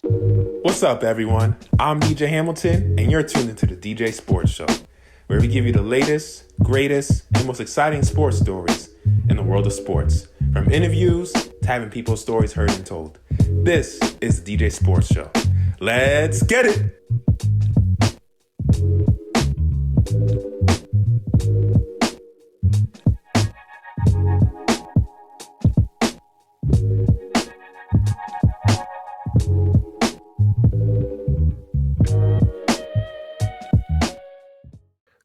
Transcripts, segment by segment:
What's up, everyone? I'm DJ Hamilton, and you're tuned into the DJ Sports Show, where we give you the latest, greatest, and most exciting sports stories in the world of sports, from interviews to having people's stories heard and told. This is the DJ Sports Show. Let's get it!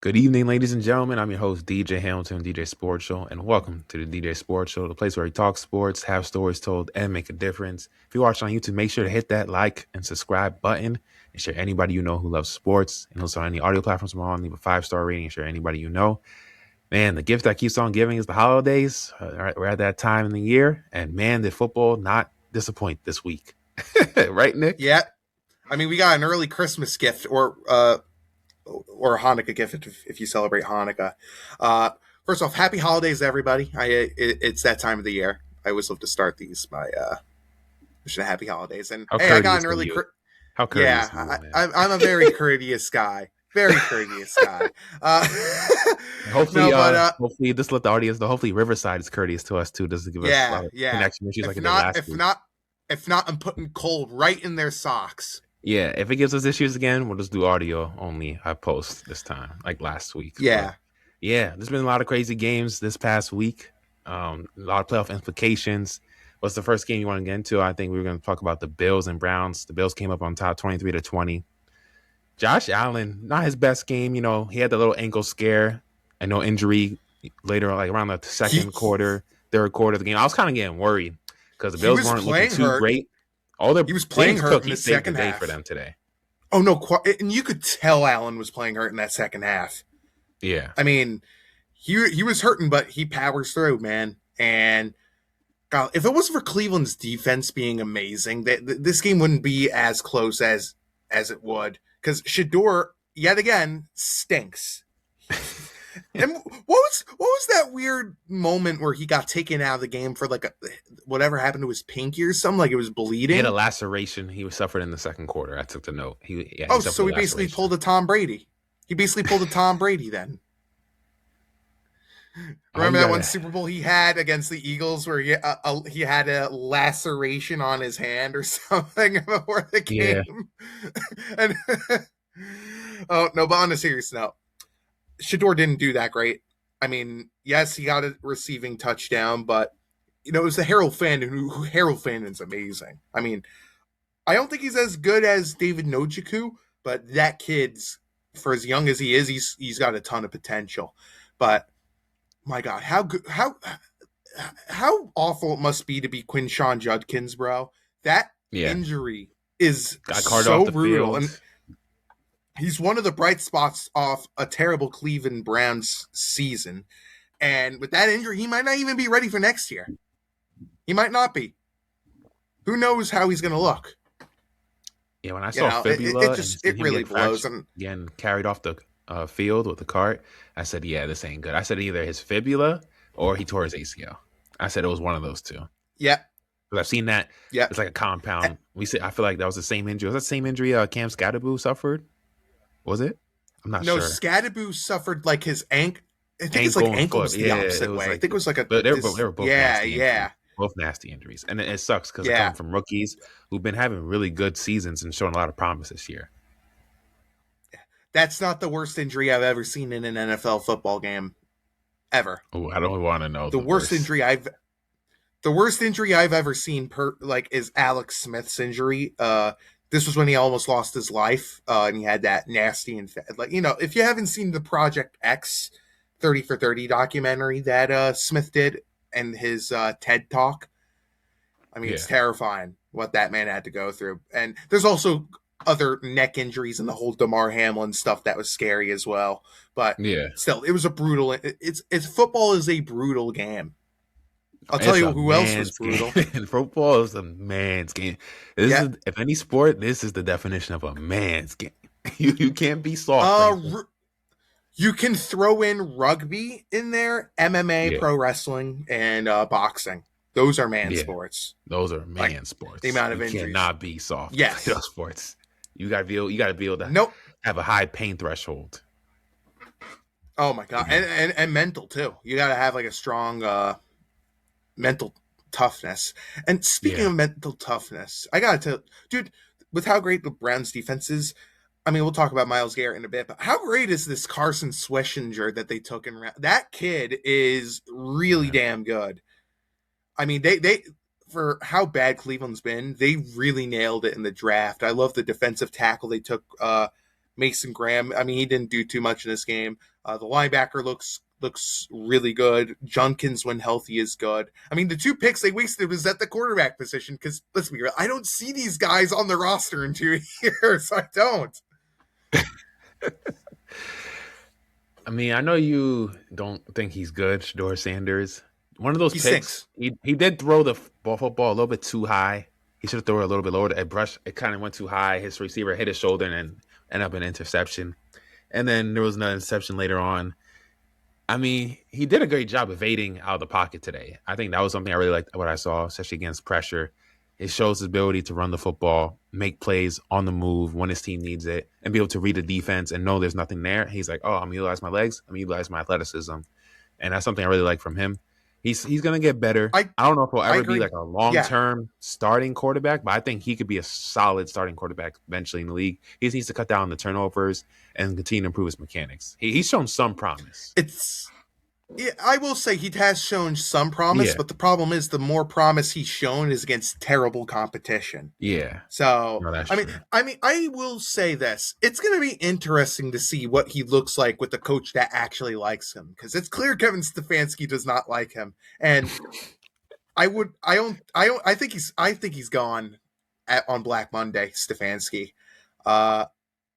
Good evening, ladies and gentlemen. I'm your host, DJ Hamilton, DJ Sports Show, and welcome to the DJ Sports Show, the place where we talk sports, have stories told, and make a difference. If you're watching on YouTube, make sure to hit that like and subscribe button and share anybody you know who loves sports. And also on any audio platforms we're on, leave a 5-star rating and share anybody you know. Man, the gift that keeps on giving is the holidays. We're at that time in the year, and man, did football not disappoint this week. Right, Nick? Yeah. I mean, we got an early Christmas gift or a Hanukkah gift if you celebrate Hanukkah. First off, happy holidays, everybody. It's that time of the year. I always love to start these by wishing a happy holidays. And hey, I got an early. How courteous? Yeah, I'm a very courteous guy. Very courteous guy. Hopefully, just let the audience know. Hopefully, Riverside is courteous to us too. Does it give us connection issues like it did last week? If not, I'm putting cold right in their socks. Yeah, if it gives us issues again, we'll just do audio only. I post this time, like last week. Yeah. There's been a lot of crazy games this past week. A lot of playoff implications. What's the first game you want to get into? I think we were going to talk about the Bills and Browns. The Bills came up on top 23-20. Josh Allen, not his best game. You know, he had the little ankle scare and no injury later, like around the third quarter of the game. I was kind of getting worried because the Bills weren't looking too great. He was playing hurt in the second half for them today. Oh no, and you could tell Allen was playing hurt in that second half. Yeah, I mean, he was hurting, but he powers through, man. And God, if it wasn't for Cleveland's defense being amazing, this game wouldn't be as close as it would. Because Shador yet again stinks. And what was that weird moment where he got taken out of the game for like whatever happened to his pinky or something? Like it was bleeding. He had a laceration. He was suffered in the second quarter. I took the note. So he basically pulled a Tom Brady. He basically pulled a Tom Brady then. Remember that one Super Bowl he had against the Eagles where he had a laceration on his hand or something before the game? Yeah. And oh no, but on a serious note, Shador didn't do that great. I mean, yes, he got a receiving touchdown, but you know, it was the Harold Fandon who Harold Fandon's amazing. I mean, I don't think he's as good as David Njoku, but that kid's, for as young as he is, he's got a ton of potential. But my God, how awful it must be to be Quinshon Judkins, bro. That injury is so brutal. And he's one of the bright spots off a terrible Cleveland Browns season. And with that injury, he might not even be ready for next year. He might not be. Who knows how he's going to look? Yeah, when I saw fibula, it really blows. Again, carried off the field with the cart, I said, yeah, this ain't good. I said either his fibula or he tore his ACL. I said it was one of those two. Yeah. Because I've seen that. Yeah. It's like a compound. I feel like that was the same injury. Was that the same injury Cam Scadaboo suffered? Was it? I'm not sure. No, Scadaboo suffered like his ankle. I think it's like ankle was the opposite way. I think it was like a. They were both nasty injuries. Both nasty injuries. And it sucks because they come from rookies who've been having really good seasons and showing a lot of promise this year. That's not the worst injury I've ever seen in an NFL football game, ever. Oh, I don't want to know the worst injury I've ever seen is Alex Smith's injury. This was when he almost lost his life, and he had that nasty if you haven't seen the Project X 30 for 30 documentary that Smith did and his TED Talk, I mean, it's terrifying what that man had to go through. And there's also other neck injuries and the whole DeMar Hamlin stuff that was scary as well. But still, it was a brutal. It's football is a brutal game. I'll tell you who else was brutal. And football is a man's game. If any sport, this is the definition of a man's game. You can't be soft. You can throw in rugby in there, MMA, pro wrestling, and boxing. Those are man Yeah, sports. those are Like man the sports. amount You of injuries. cannot be soft to play Yes. those sports. You gotta be able to Nope. have a high pain threshold. Oh my god. Yeah, And mental too. You got to have like a strong mental toughness. And speaking yeah, of mental toughness, I got to tell, dude, with how great the Browns defense is, I mean, we'll talk about Myles Garrett in a bit, but how great is this Carson Schwessinger that they took in round? That kid is really yeah. damn good. I mean, they for how bad Cleveland's been, they really nailed it in the draft. I love the defensive tackle they took, Mason Graham. I mean, he didn't do too much in this game. The linebacker looks really good. Junkins, when healthy, is good. I mean, the two picks they wasted was at the quarterback position because let's be real, I don't see these guys on the roster in 2 years. I don't. I mean, I know you don't think he's good, Shador Sanders. One of those He picks, stinks. he did throw the football a little bit too high. He should have thrown it a little bit lower. It kind of went too high. His receiver hit his shoulder and ended up an interception. And then there was another interception later on. I mean, he did a great job evading out of the pocket today. I think that was something I really liked what I saw, especially against pressure. It shows his ability to run the football, make plays on the move when his team needs it, and be able to read the defense and know there's nothing there. He's like, oh, I'm gonna utilize my legs, I'm gonna utilize my athleticism, and that's something I really like from him. He's gonna get better. I I don't know if he'll I ever be agree. like a long Yeah, term starting quarterback, but I think he could be a solid starting quarterback eventually in the league. He just needs to cut down the turnovers and continue to improve his mechanics. He's shown some promise. it's yeah, I will say he has shown some promise, Yeah, but the problem is the more promise he's shown is against terrible competition. yeah, So, no, that's I mean, true. I will say this: it's going to be interesting to see what he looks like with the coach that actually likes him, because it's clear Kevin Stefanski does not like him, and I think he's gone on Black Monday. Stefanski, uh,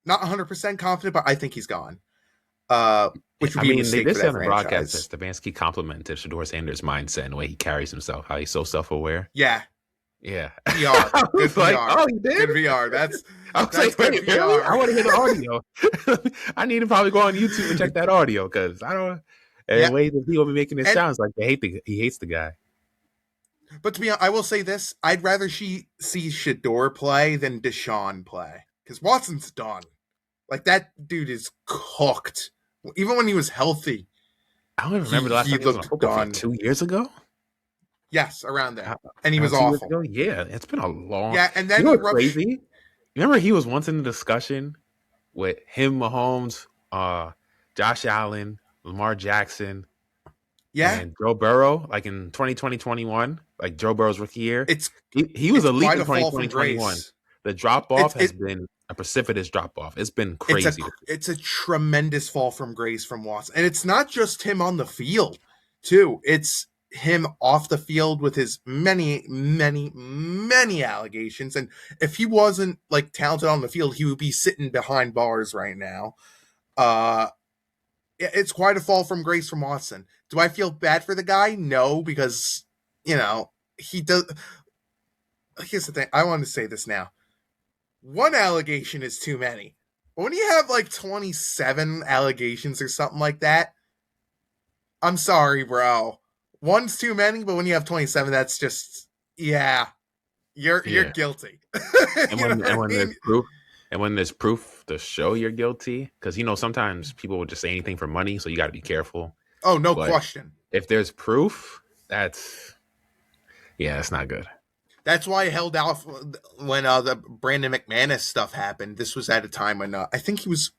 not 100% confident, but I think he's gone. Which would I be a mean, they mistake did for say that on the broadcast that franchise. Stefanski complimented Shador Sanders' mindset and the way he carries himself, how he's so self-aware. Yeah, Yeah, PR. I Good was like, PR. oh, he Good did. PR. I was That's like, good wait, really? I PR. want to hear the audio. I need to probably go on YouTube and check that audio because I don't. And the Yeah. way that people be making it And sounds like he hates the guy. but to be honest, I will say this: I'd rather see Shador play than Deshaun play because Watson's done. Like that dude is cooked. Even when he was healthy, I don't even remember the last he time he was on a looked football field. done. 2 years ago. Yes, around Uh, there, and he Around was 2 years awful. ago. Yeah, it's been a long. Yeah, and You then know he what's rubs. crazy? Remember he was once in the discussion with him, Mahomes, Josh Allen, Lamar Jackson, Yeah, and Joe Burrow, like in 2020, 21, like Joe Burrow's rookie year. it's He was it's elite quite in a fall 2020, from 21. grace. The drop off It's has it been a precipitous drop off. It's been crazy. it's a tremendous fall from grace from Watson, and it's not just him on the field, too. It's him off the field with his many allegations. And if he wasn't like talented on the field, he would be sitting behind bars right now. Uh, it's quite a fall from grace from Watson. Do I feel bad for the guy? No, because he does. Here's the thing. I want to say this now. One allegation is too many. But when you have like 27 allegations or something like that, I'm sorry, bro. One's too many, but when you have 27, that's just yeah, you're Yeah. guilty. And You know when what and I when there's mean? proof and when there's proof to show you're guilty, because sometimes people will just say anything for money, so you got to be careful. Oh, no But question. if there's proof, that's not good. That's why I held off when the Brandon McManus stuff happened. This was at a time when I think was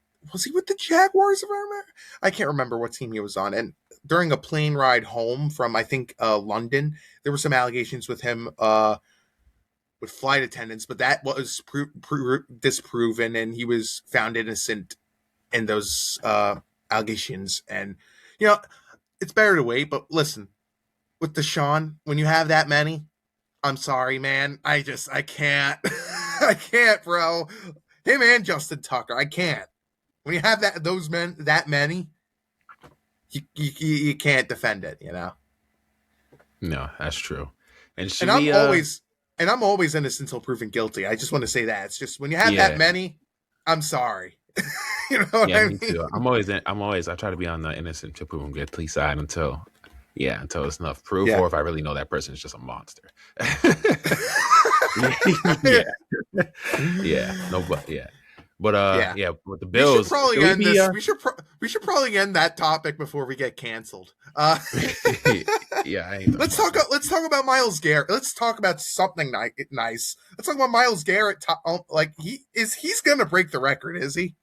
he with the Jaguars? If I remember, I can't remember what team he was on. And during a plane ride home from I think London, there were some allegations with him with flight attendants, but that was disproven, and he was found innocent in those allegations. And you know, it's better to wait. But listen, with Deshaun, when you have that many, I'm sorry, man. I can't. I can't, bro. Him and Justin Tucker, I can't. When you have those men that many, you can't defend it, you know. No, that's true. And And should I'm we? always and I'm always innocent until proven guilty. I just want to say that. It's just when you have that Yeah, many, I'm sorry. You know what yeah, I me mean? too. I try to be on the innocent to proven guilty side until Yeah, until it's enough proof, Yeah. or if I really know that person is just a monster. Yeah, yeah, no, but yeah, but Yeah. yeah, with the We should Bills, probably should we end be this. We should probably end that topic before we get canceled. yeah, I ain't talking about that. Let's talk about Miles Garrett. Let's talk about something nice. Let's talk about Miles Garrett. Like he's gonna break the record, is he?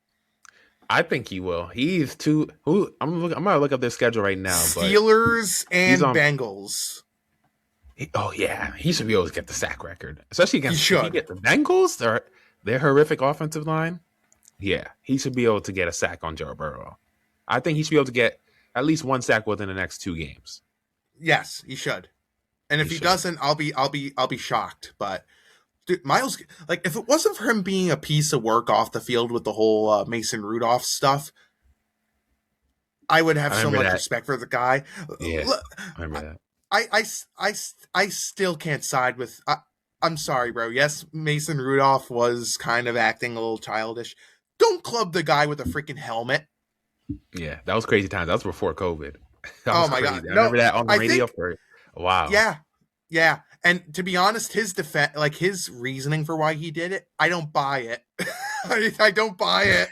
I think he will. He's too. Who I'm gonna look up their schedule right now, but Steelers he's and on. Bengals. Oh yeah, he should be able to get the sack record, especially He against if he should. get the Bengals. Their horrific offensive line. Yeah, he should be able to get a sack on Joe Burrow. I think he should be able to get at least one sack within the next 2 games. Yes, he should. And if He he should. doesn't, I'll be shocked. But dude, Miles, like if it wasn't for him being a piece of work off the field with the whole Mason Rudolph stuff, I would have I so remember much that. respect for the guy. Yeah, I remember that. I still can't side with. I'm sorry, bro. Yes, Mason Rudolph was kind of acting a little childish. Don't club the guy with a freaking helmet. Yeah, that was crazy times. That was before COVID. That Oh was my crazy. god. I No, remember that on the I radio think for a while. yeah, yeah. And to be honest, his defense, like his reasoning for why he did it, I don't buy it. I don't buy it.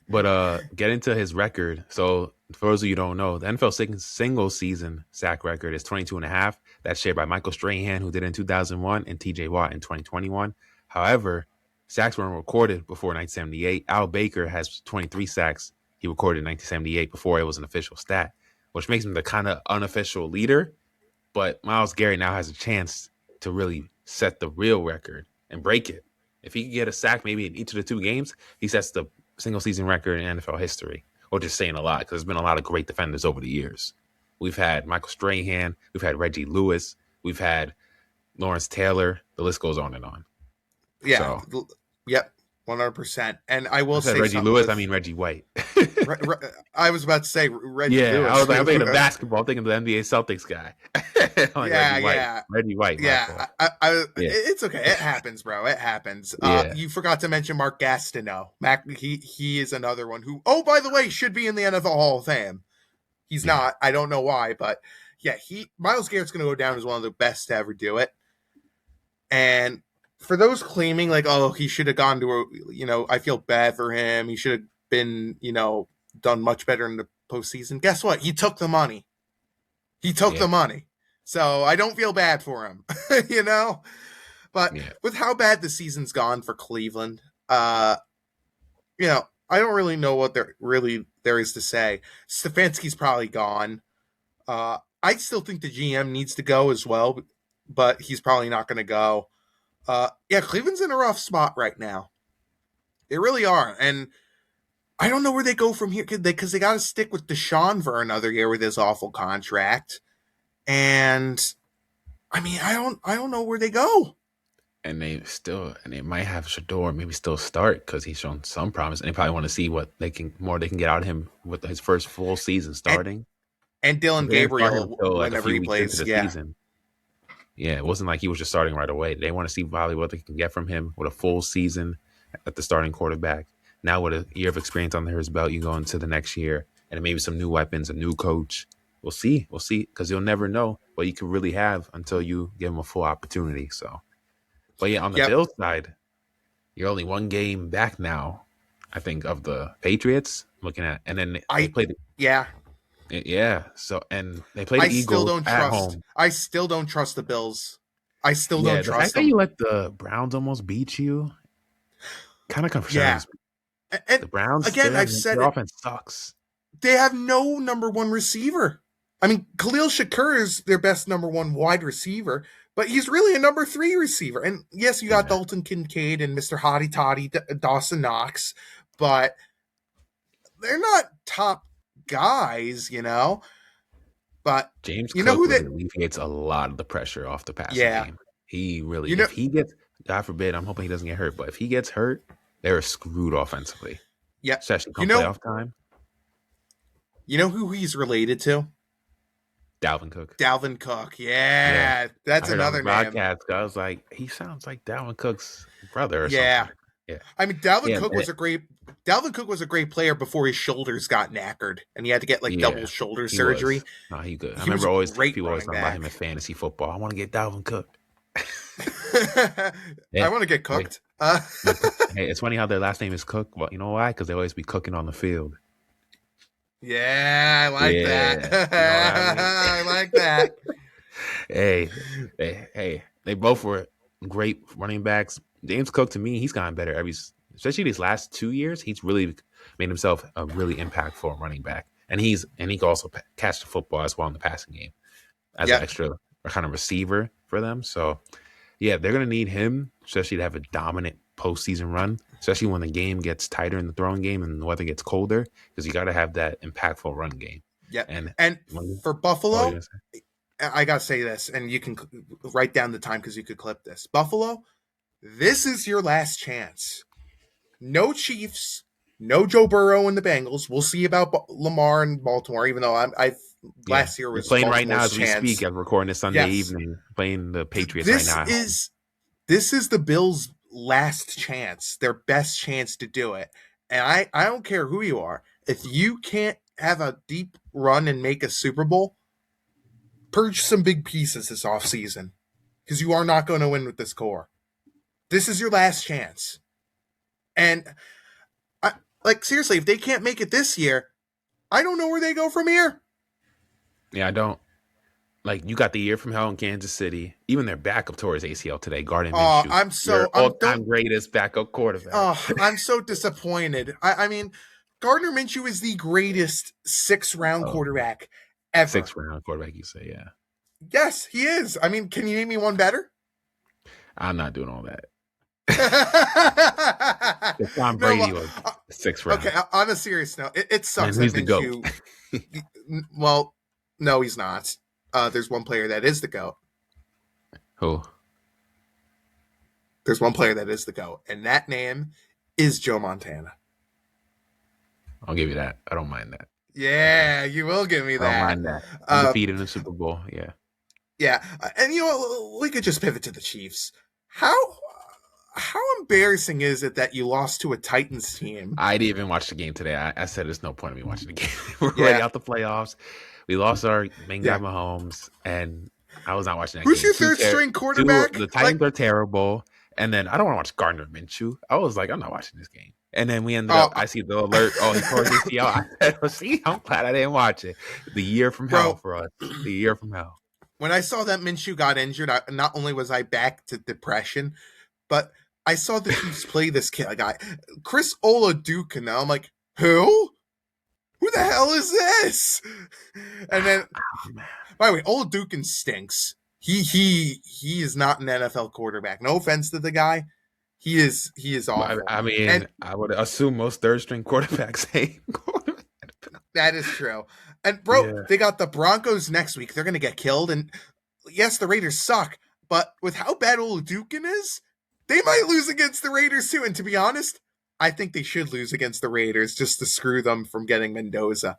But get into his record. So for those of you who don't know, the NFL single season sack record is 22 and a half. That's shared by Michael Strahan, who did it in 2001, and TJ Watt in 2021. However, sacks weren't recorded before 1978. Al Baker has 23 sacks. He recorded in 1978 before it was an official stat, which makes him the kind of unofficial leader. But Myles Garrett now has a chance to really set the real record and break it. If he can get a sack maybe in each of the 2 games, he sets the single season record in NFL history. Or just saying a lot because there's been a lot of great defenders over the years. We've had Michael Strahan, we've had Reggie Lewis, we've had Lawrence Taylor. The list goes on and on. Yeah. So Yep. 100%. And I I will said say Reggie something Lewis, with. I mean Reggie White. I was about to say Reggie Yeah, Lewis. I'm thinking of basketball, I'm thinking of the NBA Celtics guy. Like Yeah, Reggie White. yeah. Reggie White, my Yeah, fault. Yeah, it's okay. It happens, bro. It happens. yeah, You forgot to mention Mark Gastineau. He is another one who, oh, by the way, should be in the NFL Hall of Fame. He's yeah. not. I don't know why, but yeah, Miles Garrett's going to go down as one of the best to ever do it. And for those claiming like, oh, he should have gone to I feel bad for him. He should have been, done much better in the postseason. Guess what? He took the money. He took the money. So I don't feel bad for him, But Yeah. with how bad the season's gone for Cleveland, I don't really know what there is to say. Stefanski's probably gone. I still think the GM needs to go as well, but he's probably not going to go. Cleveland's in a rough spot right now. They really are, and I don't know where they go from here because they got to stick with Deshaun for another year with his awful contract. And I mean, I don't know where they go. And they might have Shador maybe still start because he's shown some promise, and they probably want to see what they can get out of him with his first full season starting. And Dylan They didn't start him Gabriel, until, like, a whenever few he weeks plays, into the yeah. season. Yeah, it wasn't like he was just starting right away. They want to see probably what they can get from him with a full season at the starting quarterback. Now with a year of experience under his belt, you go into the next year and maybe some new weapons, a new coach. We'll see, because you'll never know what you could really have until you give him a full opportunity. So, but yeah, on the Bills side, you're only 1 game back now, I think, of the Patriots. Looking at, and then they played. Yeah. So, and they played the Eagles at home. I still don't trust the Bills. I still don't The trust fact them. that you let the Browns almost beat you kind of concerns me. And The Browns, again, I've said their it. offense sucks. They have no number one receiver. I mean, Khalil Shakur is their best number one wide receiver, but he's really a number 3 receiver. And yes, you got Dalton Kincaid and Mr. Hottie Toddy Dawson Knox, but they're not top guys, But James you Cook know who really alleviates a lot of the pressure off the passing game. He really, if he gets, God forbid, I'm hoping he doesn't get hurt, but if he gets hurt, they're screwed offensively. Yeah. Especially come playoff time. You know who he's related to? Dalvin Cook. Dalvin Cook. Yeah. That's another name. Broadcast, I was like, he sounds like Dalvin Cook's brother or yeah. something. Yeah. I mean, Dalvin Cook was a great Dalvin Cook was a great player before his shoulders got knackered and he had to get like double Yeah, shoulder he was. surgery. No, he good. I He was remember a always great people always running talking about him in back. fantasy football. I want to get Dalvin Cook. I Yeah. want to get Hey, cooked. hey, it's funny how their last name is Cook. Well, you know why? Because they always be cooking on the field. Yeah, I like that. Yeah, you know what I mean. I like that. Hey, they both were great running backs. James Cook, to me, he's gotten better especially these last 2 years. He's really made himself a really impactful running back, and he can also catch the football as well in the passing game as an Yeah, extra kind of receiver for them. So yeah, they're gonna need him, especially to have a dominant postseason run, especially when the game gets tighter in the throwing game and the weather gets colder, because you got to have that impactful run game. yeah. And And when, for oh, you Buffalo, gonna say? I gotta say this, and you can write down the time because you could clip this. Buffalo, this is your last chance. No Chiefs, no Joe Burrow and the Bengals. We'll see about Lamar and Baltimore. Even though I Yeah, last year they're was playing right now Baltimore's as we speak. chance. As we're recording this Sunday Yes, evening, playing the Patriots right this now at home. is this is the Bills' last chance, their best chance to do it. And I don't care who you are. If you can't have a deep run and make a Super Bowl, purge some big pieces this offseason because you are not going to win with this core. This is your last chance. And like seriously, if they can't make it this year, I don't know where they go from here. Yeah, I don't like you got the year from hell in Kansas City. Even their backup tore his ACL today, Gardner Minshew, your all-time greatest backup quarterback. I'm so disappointed. I mean, Gardner Minshew is the greatest 6th-round Oh, quarterback ever. 6th round quarterback, you say? Yeah, Yes, he is. I mean, can you name me one better? I'm not doing all that. If Tom No, Brady was 6th round, okay. On a serious note, it and sucks that who's the goat? Minshew. Well, no, he's not. There's one player that is the GOAT. Who? There's one player that is the GOAT, and that name is Joe Montana. I'll give you that. I don't mind that. Yeah, you will give me I don't that. mind that. Undefeated in the Super Bowl. Yeah. Yeah, and you know we could just pivot to the Chiefs. How embarrassing is it that you lost to a Titans team? I didn't even watch the game today. I said there's no point in me watching the game. We're Yeah, already out the playoffs. We lost our main guy yeah. Mahomes, and I was not watching that Who's game. your third string quarterback? The Titans are terrible, and then I don't want to watch Gardner Minshew. I was like, I'm not watching this game. And then we ended up. I see the alert. Oh, he tore his ACL. I said, well, see, I'm glad I didn't watch it. The year from hell Bro, for us. The year from hell. when I saw that Minshew got injured, not only was I back to depression, but I saw the Chiefs play this guy, Chris Oladuke, and I'm like, who? Who the hell is this? And then, by the way, Oladuke stinks. He is not an NFL quarterback. No offense to the guy, he is awful. I mean, And I would assume most third string quarterbacks hate. that is true. And bro, Yeah. they got the Broncos next week. They're gonna get killed. And yes, the Raiders suck, but with how bad Oladuke is, they might lose against the Raiders too. And to be honest, I think they should lose against the Raiders just to screw them from getting Mendoza.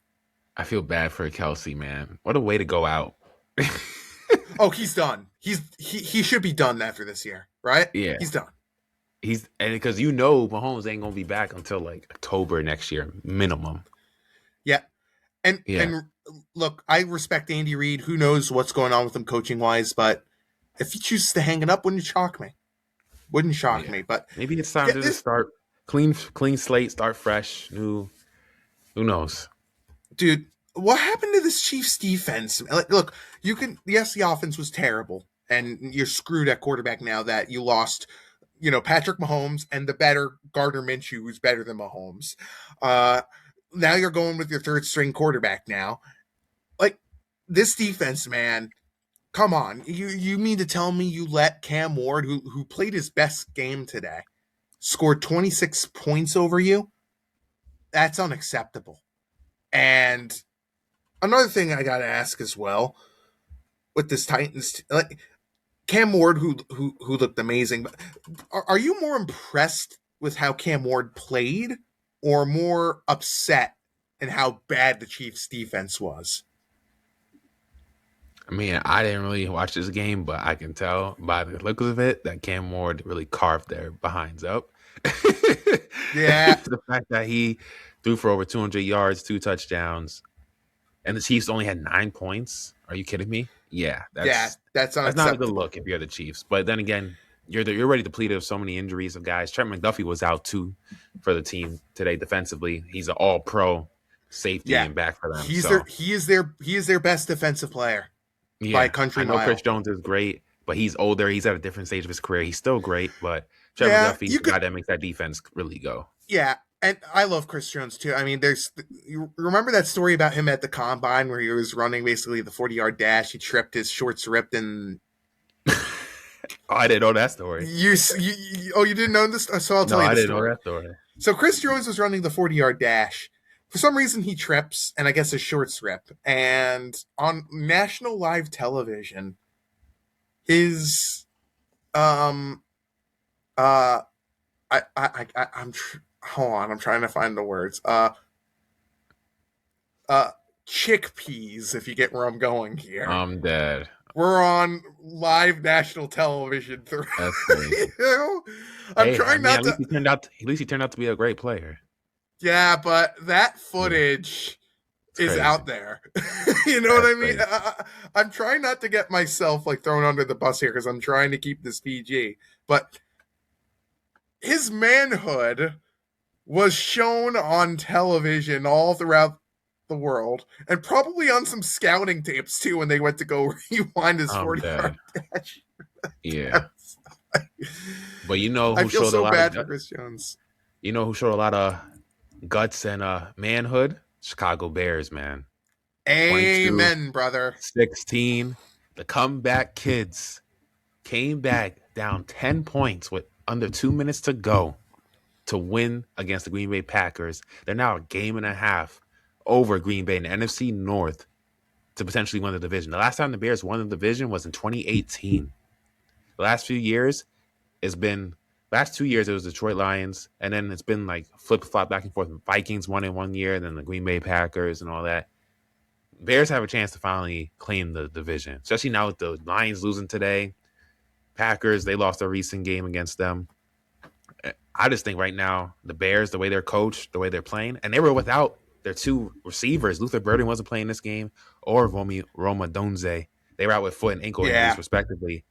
I feel bad for Kelsey, man. What a way to go out. Oh, he's done. He should be done after this year, right? Yeah. He's done. And because Mahomes ain't gonna be back until like October next year, minimum. Yeah. And Yeah. and look, I respect Andy Reid. Who knows what's going on with him coaching wise, but if he chooses to hang it up, wouldn't shock me. Wouldn't shock me. But maybe it's time to just start clean slate, start fresh. Who knows? Dude, what happened to this Chiefs defense? Like, look, yes, the offense was terrible, and you're screwed at quarterback now that you lost, Patrick Mahomes and the better Gardner Minshew, who's better than Mahomes. Now you're going with your third string quarterback now. Like, this defense, man, come on. You mean to tell me you let Cam Ward, who played his best game today, scored 26 points over you? That's unacceptable. And another thing I got to ask as well with this Titans, like Cam Ward, who looked amazing, but are you more impressed with how Cam Ward played, or more upset in how bad the Chiefs' defense was? I mean, I didn't really watch this game, but I can tell by the looks of it that Cam Ward really carved their behinds up. Yeah, The fact that he threw for over 200 yards, 2 touchdowns, and the Chiefs only had 9 points. Are you kidding me? Yeah, yeah, that's that's not a good unacceptable. look if you're the Chiefs. But then again, you're already depleted of so many injuries of guys. Trent McDuffie was out too for the team today defensively. He's an All Pro safety Yeah, and back for them. So he is their best defensive player by a yeah, I country know Chris mile. Jones is great, but he's older. He's at a different stage of his career. He's still great, but Trent Yeah, McDuffie's you the could. guy that makes that defense really go. Yeah, and I love Chris Jones too. I mean, there's you remember that story about him at the combine where he was running basically the 40-yard dash. He tripped, his shorts ripped, and Oh, I didn't know that story. oh, you didn't know this? So I'll No, tell you I the didn't know story. that story. So Chris Jones was running the 40-yard dash. For some reason, he trips, and I guess his shorts rip. And on national live television, his um uh I'm hold on, I'm trying to find the words. Uh chickpeas, if you get where I'm going here. I'm dead. We're on live national television through That's crazy. you know? I'm Hey, I trying mean, not to. at least he turned out to be a great player. Yeah, but that Yeah, footage it's is crazy. out there. You know what That's I mean? crazy. I'm trying not to get myself like thrown under the bus here because I'm trying to keep this PG. But his manhood was shown on television all throughout the world and probably on some scouting tapes too when they went to go rewind his I'm 40-yard dead. dash. Yeah, but you know I who feel showed a so lot of bad for gut? Chris Jones. You know who showed a lot of guts and manhood? Chicago Bears, man. 22, Amen, brother. 16. The comeback kids came back down 10 points with under 2 minutes to go to win against the Green Bay Packers. They're now a game and a half over Green Bay in the NFC North to potentially win the division. The last time the Bears won the division was in 2018. The last few years, it's been last 2 years it was Detroit Lions, and then it's been like flip flop back and forth. Vikings won in one year, and then the Green Bay Packers and all that. Bears have a chance to finally claim the division, especially now with the Lions losing today. Packers, they lost a recent game against them. I just think right now the Bears, the way they're coached, the way they're playing, and they were without their two receivers. Luther Burden wasn't playing this game, or Roma Donze. They were out with foot and ankle injuries Yeah. respectively.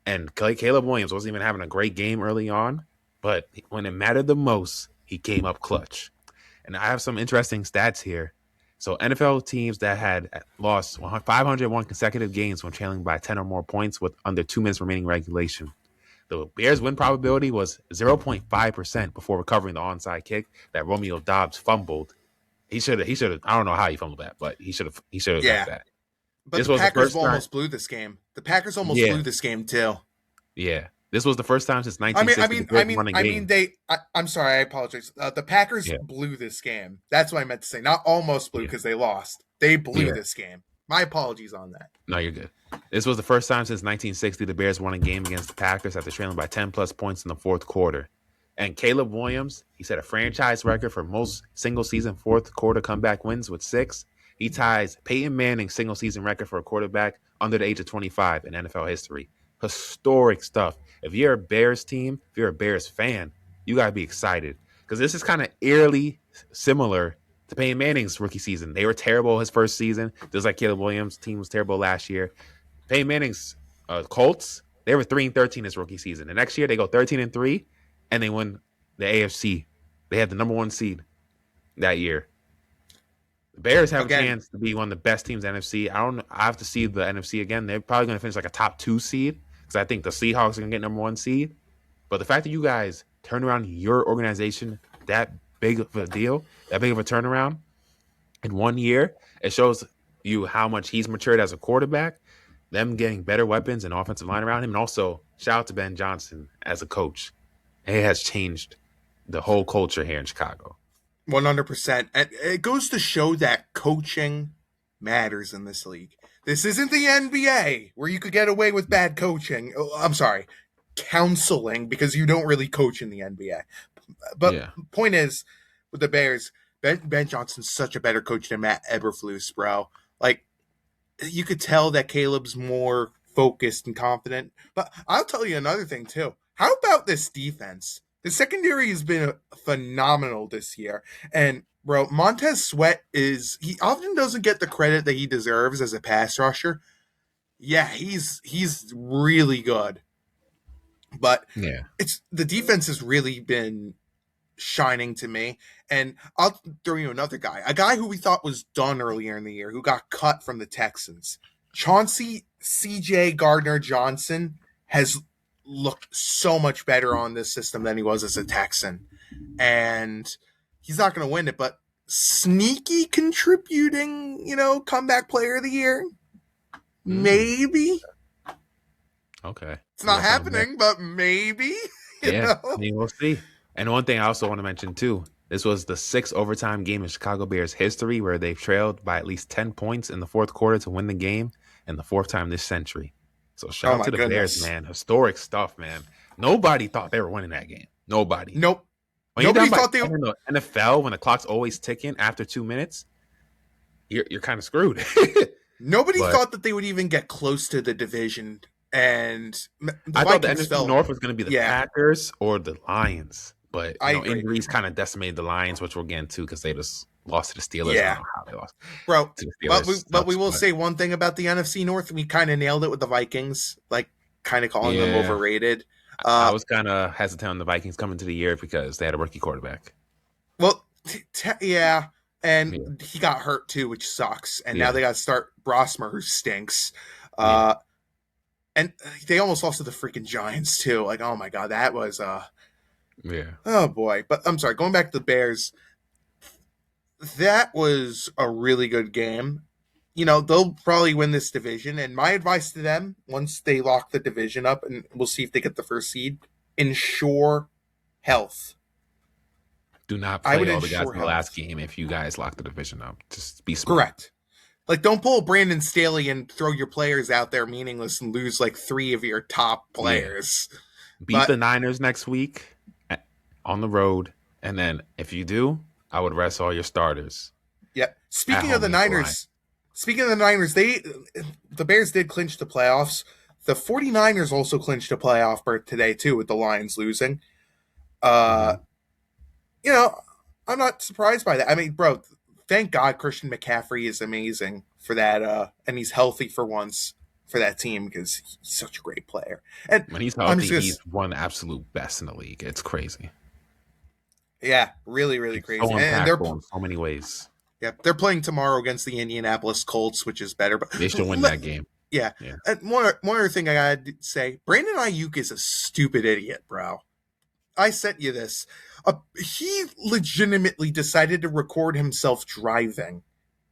And Caleb Williams wasn't even having a great game early on, but when it mattered the most, he came up clutch. And I have some interesting stats here. So NFL teams that had lost 501 consecutive games when trailing by 10 or more points with under 2 minutes remaining regulation. The Bears' win probability was 0.5% before recovering the onside kick that Romeo Dobbs fumbled. He should have. I don't know how he fumbled that, but he should have got Yeah. that. But This the was the Packers first time. almost blew this game. The Packers almost Yeah, blew this game too. yeah. This was the first time since I mean, I 1960 the mean, I Bears mean, won a I mean, game. I'm sorry, I apologize. The Packers Yeah, blew this game. That's what I meant to say. Not almost blew yeah, because they lost. They blew yeah. this game. My apologies on that. No, you're good. This was the first time since 1960 the Bears won a game against the Packers after trailing by 10 plus points in the fourth quarter. And Caleb Williams, he set a franchise record for most single season fourth quarter comeback wins with 6. He ties Peyton Manning's single season record for a quarterback under the age of 25 in NFL history. Historic stuff. If you're a Bears team, if you're a Bears fan, you got to be excited because this is kind of eerily similar to Peyton Manning's rookie season. They were terrible his first season, just like Caleb Williams' team was terrible last year. Peyton Manning's Colts, they were 3-13 his rookie season. The next year they go 13-3, and they win the AFC. They had the number one seed that year. The Bears have a Again, chance to be one of the best teams in the NFC. I don't. I have to see the NFC again. They're probably going to finish like a top 2 seed because I think the Seahawks are going to get number one seed. But the fact that you guys turn around your organization that big of a deal, that big of a turnaround in 1 year, it shows you how much he's matured as a quarterback, them getting better weapons and offensive line around him, and also shout out to Ben Johnson as a coach. It has changed the whole culture here in Chicago. 100%. And it goes to show that coaching matters in this league. This isn't the NBA where you could get away with bad coaching. I'm sorry, counseling because you don't really coach in the NBA. But Yeah. point is, with the Bears, Ben Johnson's such a better coach than Matt Eberflus, bro. Like you could tell that Caleb's more focused and confident. But I'll tell you another thing too. How about this defense? The secondary has been phenomenal this year, and bro, Montez Sweat he often doesn't get the credit that he deserves as a pass rusher. Yeah, he's really good, but Yeah. it's the defense has really been shining to me. And I'll throw you another guy, a guy who we thought was done earlier in the year, who got cut from the Texans. Chauncey C.J. Gardner Johnson has looked so much better on this system than he was as a Texan. And he's not going to win it, but sneaky contributing, comeback player of the year. Mm, Maybe. okay. It's We not got something there. happening, but maybe, you Yeah. I know? mean, we'll see. And one thing I also want to mention too, this was the sixth overtime game in Chicago Bears history where they've trailed by at least 10 points in the fourth quarter to win the game, and the fourth time this century. So shout Oh out my to the Bears, goodness. man. Historic stuff, man. Nobody thought they were winning that game. Nobody. Nope. When you're Nobody down by thought they 10 in the NFL, when the clock's always ticking after 2 minutes, you're kind of screwed. Nobody But thought that they would even get close to the division, and the I thought the Vikings NFC fell. North was going to be the Yeah, Packers or the Lions. But, I agree. injuries kind of decimated the Lions, which we'll get into because they just lost to the Steelers. I don't Yeah, know how they lost bro. to the But Steelers. we Sucks, will but say one thing about the NFC North. We kind of nailed it with the Vikings, like kind of calling them yeah, overrated. I Uh, was kind of hesitant on the Vikings coming to the year because they had a rookie quarterback. well, yeah, and Yeah, he got hurt too, which sucks. And now yeah, they got to start Brosmer, who stinks. yeah, Uh, and they almost lost to the freaking Giants too. Like, oh my god, that was yeah. oh boy. But I'm sorry, going back to the Bears, that was a really good game. They'll probably win this division. And my advice to them, once they lock the division up, and we'll see if they get the first seed, ensure health. Do not I play would all the guys ensure in the last health. game if you guys lock the division up. Just be smart. Correct. Like, don't pull Brandon Staley and throw your players out there meaningless and lose like three of your top Yeah, players. beat the But Niners next week on the road, and then if you do, I would rest all your starters yeah, at home against the Lions. Speaking of the Niners, the Bears did clinch the playoffs. The 49ers also clinched a playoff berth today too, with the Lions losing. Uh, Mhm. you know, I'm not surprised by that. I mean, bro, thank God Christian McCaffrey is amazing for that, and he's healthy for once for that team because he's such a great player. And When he's I'm healthy, he's just, one of the absolute best in the league. It's crazy. yeah, really, really He's so crazy. And impactful in so many ways. they're playing tomorrow against the Indianapolis Colts, which is better. But They should win that game. yeah, Yeah. and one other thing I gotta say, Brandon Ayuk is a stupid idiot, bro. I sent you this. He legitimately decided to record himself driving,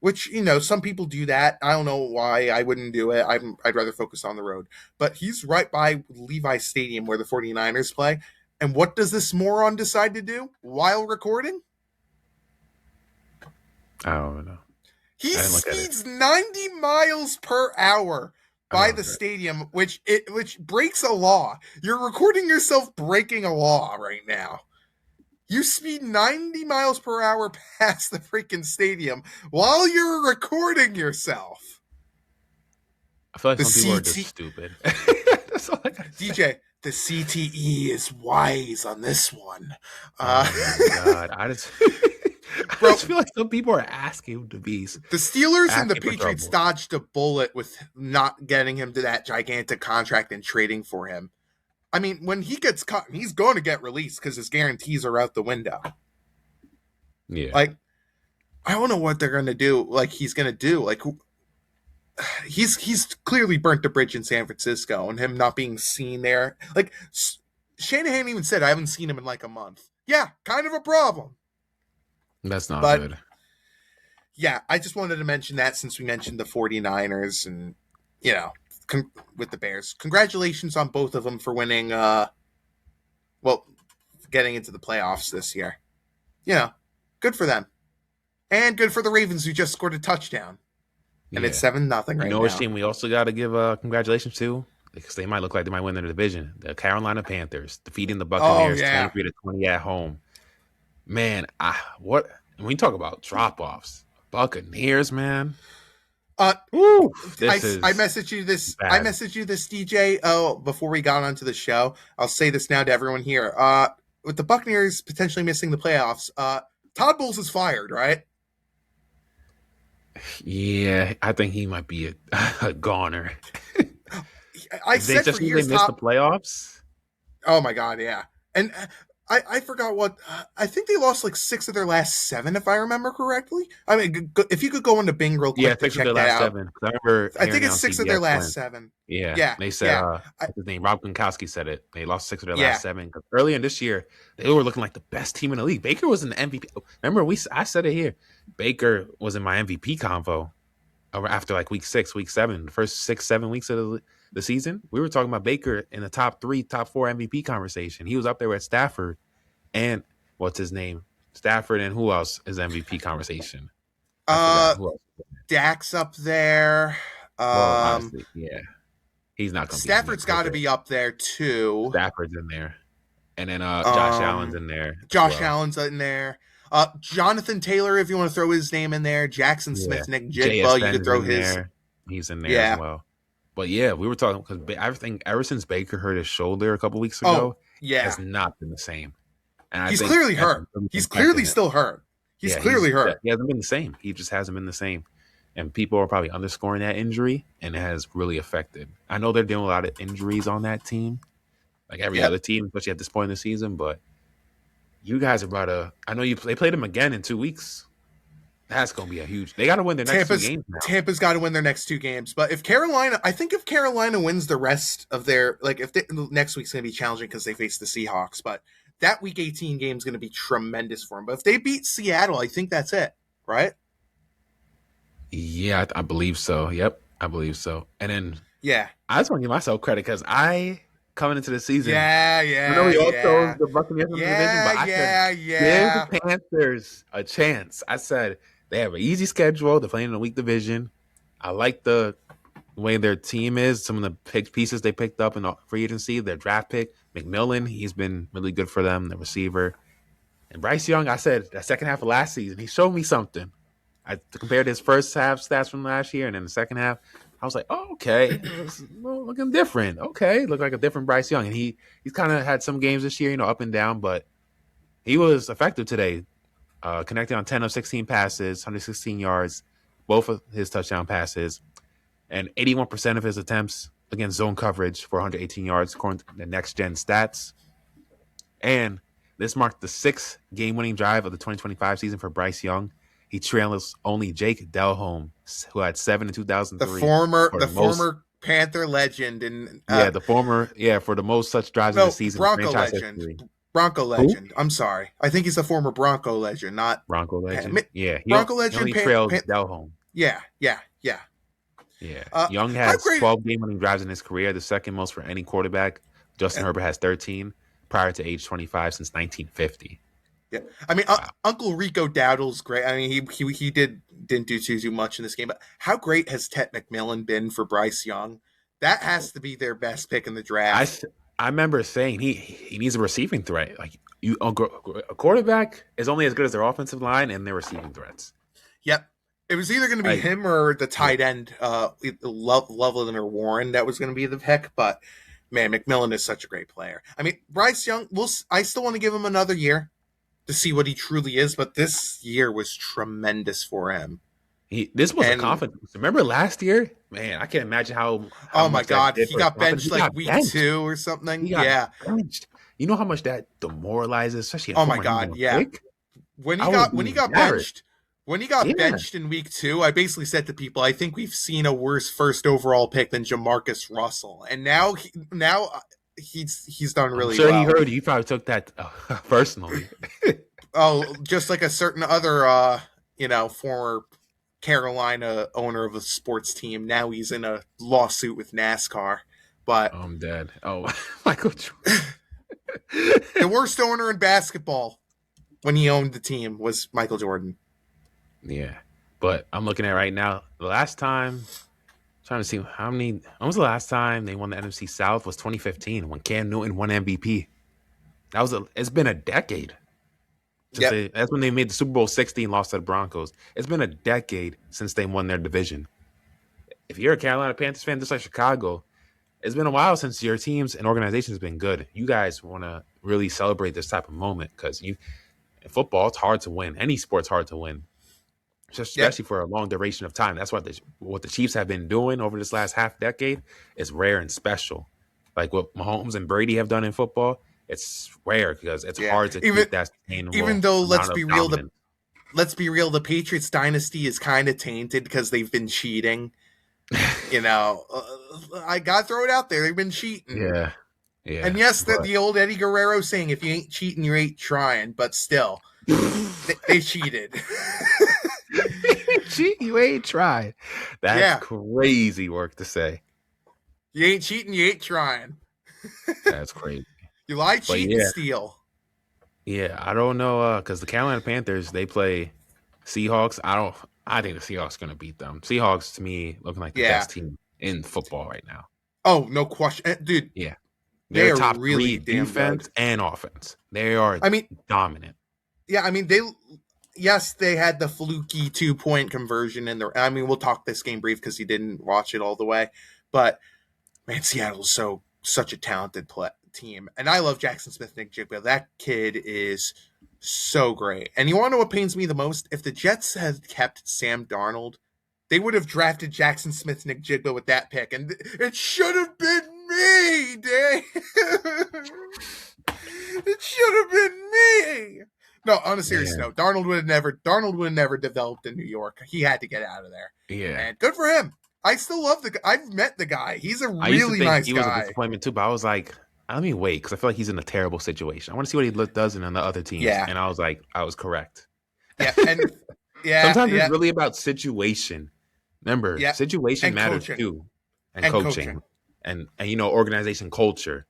which, some people do that. I don't know why I wouldn't do it. I'd rather focus on the road. But he's right by Levi Stadium where the 49ers play. And what does this moron decide to do while recording? I don't know. He I didn't look at it. speeds 90 miles per hour I didn't by look the at it. stadium, which breaks a law. You're recording yourself breaking a law right now. You speed 90 miles per hour past the freaking stadium while you're recording yourself. I feel like The some people are just CT stupid. That's all I gotta say. DJ, the CTE is wise on this one. Oh my god! I Bro, just feel like some people are asking to be the Steelers and the asking for Patriots trouble. dodged a bullet with not getting him to that gigantic contract and trading for him. I mean, when he gets cut, he's going to get released because his guarantees are out the window. Yeah, Like, I don't know what they're going to do. Like, he's going to do. Like, he's clearly burnt the bridge in San Francisco, and him not being seen there. Like, Shanahan even said, I haven't seen him in like a month. Yeah, kind of a problem. that's not But good. yeah, I just wanted to mention that since we mentioned the 49ers and, with the Bears. Congratulations on both of them for winning, getting into the playoffs this year. Good for them. And good for the Ravens who just scored a touchdown. And it's Yeah, 7-0 you right know which now. team we also got to give congratulations to because they might look like they might win their division. The Carolina Panthers defeating the Oh, Buccaneers yeah. 23-20 at home. Man, what when we talk about drop offs, Buccaneers, man. Uh, Woo, I, this I is messaged you this. I bad. messaged you this, DJ. Oh, before we got onto the show, I'll say this now to everyone here. With the Buccaneers potentially missing the playoffs, Todd Bowles is fired, right? Yeah, I think he might be a goner. I If they said for just they years, missed the Todd. playoffs, Oh my god, yeah. And I forgot what I think they lost like 6 of their last 7, if I remember correctly. I mean, if you could go into Bing real yeah, quick to 6 of check their that last out, 7. 'Cause I remember I hearing think it it's on 6 of their CBS last when, 7. yeah, Yeah, they said, yeah, I, what's his name? Rob Gronkowski said it. They lost 6 of their last yeah. 7. 'Cause earlier in this year, they were looking like the best team in the league. Baker was an MVP. Remember, I said it here. Baker was in my MVP convo after like week 6, week 7, the first 6, 7 weeks of the season. We were talking about Baker in the top 3, top 4 MVP conversation. He was up there with Stafford and what's his name? Stafford and who else is MVP conversation? I forgot Uh, who else. Dak's up there. Well, Um, obviously, yeah, he's not going to be in Stafford's got with to it. be up there too. Stafford's in there, and then Josh Allen's Um, in there as Josh well. Allen's in there. Jonathan Taylor, if you want to throw his name in there. Jackson Yeah, Smith, Nick Jigba, you could JSN's throw in his. there. He's in there as Yeah. well. But yeah, we were talking because I think ever since Baker hurt his shoulder a couple weeks Oh, ago, yeah. has not been the same. And I He's think clearly that's hurt. really He's impacted clearly him. still hurt. He's Yeah, clearly hurt. he hasn't been the same. He just hasn't been the same. And people are probably underscoring that injury, and it has really affected. I know they're dealing with a lot of injuries on that team, like every Yep. other team, especially at this point in the season. But you guys are about to. I know they played them again in 2 weeks. That's going to be a huge. They got to win their next two Tampa's games now. Tampa's got to win their next 2 games. But if Carolina, I think if Carolina wins the rest of their, like, if they, next week's going to be challenging because they face the Seahawks, but that Week 18 game is going to be tremendous for them. But if they beat Seattle, I think that's it, right? Yeah, I believe so. Yep, I believe so. And then Yeah, I just want to give myself credit because I coming into the season. yeah, I know yeah, we all chose yeah, the Buccaneers in the division, but yeah, I said yeah, give yeah. the Panthers a chance. I said they have an easy schedule. They're playing in a weak division. I like the way their team is. Some of the pieces they picked up in the free agency. Their draft pick, McMillan, he's been really good for them. The receiver. And Bryce Young, I said that second half of last season, he showed me something. I compared his first half stats from last year and then the second half. I was like, oh, okay, it's looking different. Okay, look like a different Bryce Young. And he's kind of had some games this year, up and down, but he was effective today, connecting on 10 of 16 passes, 116 yards, both of his touchdown passes, and 81% of his attempts against zone coverage for 118 yards, according to the next gen stats. And this marked the 6th game-winning drive of the 2025 season for Bryce Young. He trails only Jake Delhomme, who had 7 in The 2003 former, for the the most. former Panther legend and Yeah, the former. Yeah, for the most such drives in the no season in Bronco franchise legend, history. Bronco Who? legend. I'm sorry, I think he's a former Bronco legend, not Bronco Pan, legend. Yeah, Bronco he legend. only trails Delhomme. Yeah, yeah, yeah. Yeah, Uh, Young how has great 12 game-winning drives in his career, the second most for any quarterback. Justin Herbert has 13 prior to age 25 since 1950. Yeah, I mean, Wow. Uncle Rico Dowdle's great. I mean, he didn't do too much in this game, but how great has Ted McMillan been for Bryce Young? That has to be their best pick in the I draft. I remember saying he needs a receiving threat. Like a quarterback is only as good as their offensive line and their receiving threats. Yep, it was either going to be Like him or the yeah, tight end, Loveland or Warren. That was going to be the pick, but man, McMillan is such a great player. I mean, Bryce Young. I still want to give him another year to see what he truly is, but this year was tremendous for him. this was a And confidence. Remember last year, man, I can't imagine how oh my much that god, did he for his got confidence. benched He like got week benched. 2 or something. He got Yeah. benched. You know how much that demoralizes, especially a Oh my former number god, one yeah. pick. When he I would got be when he got embarrassed. benched, when he got Yeah, benched in week 2, I basically said to people, I think we've seen a worse first overall pick than Jamarcus Russell. And now he's done I'm really sure he well. heard you. Probably took that personally. Oh, just like a certain other former Carolina owner of a sports team. Now he's in a lawsuit with NASCAR. But I'm dead. Oh, Michael the worst owner in basketball when he owned the team was Michael Jordan. Yeah, but I'm looking at right now. The last time, trying to see how many. When was the last time they won the NFC South? Was 2015 when Cam Newton won MVP. It's been a decade since Yep. that's when they made the Super Bowl 60 and lost to the Broncos. It's been a decade since they won their division. if you're a Carolina Panthers fan, just like Chicago, it's been a while since your teams and organizations been good. You guys want to really celebrate this type of moment because you in football, it's hard to win. Any sport's hard to win, just Yep. especially for a long duration of time. That's what the Chiefs have been doing over this last half decade is rare and special. Like what Mahomes and Brady have done in football, it's rare because it's Yeah. hard to Even keep that even sustainable though amount of dominance. let's be real, the Patriots dynasty is kind of tainted because they've been cheating. I got to throw it out there. They've been cheating. Yeah, yeah, And yes, but the old Eddie Guerrero saying, if you ain't cheating, you ain't trying. But still, they cheated. Gee, you ain't tried. That's Yeah. crazy work to say. You ain't cheating, you ain't trying. That's crazy. You lie, But cheat, and yeah, steal. yeah, I don't know because the Carolina Panthers they play Seahawks. I don't. I think the Seahawks are going to beat them. Seahawks to me looking like the Yeah. best team in football right now. Oh, no question. Dude, Yeah, they they're are top really three damn good. defense and offense. They are I mean, dominant. yeah, I mean, yes, they had the fluky 2-point conversion in there. I mean, we'll talk this game brief because you didn't watch it all the way. But, man, Seattle's such a talented team. And I love Jackson Smith-Njigba. That kid is so great. And you want to know what pains me the most? If the Jets had kept Sam Darnold, they would have drafted Jackson Smith-Njigba with that pick. And it should have been me, Dave. It should have been me. No, on a serious note, Darnold would have never developed in New York. He had to get out of there. Yeah, And good for him. I still love the guy. I've met the guy. He's a I used to really think nice he was a guy. disappointment too, but I was like, let me wait because I feel like he's in a terrible situation. I want to see what he does in the other teams. Yeah. And I was like, I was correct. Yeah, and yeah, Sometimes yeah, it's really about situation. Remember, yeah. situation And matters coaching. too, and And coaching, coaching. and organization culture.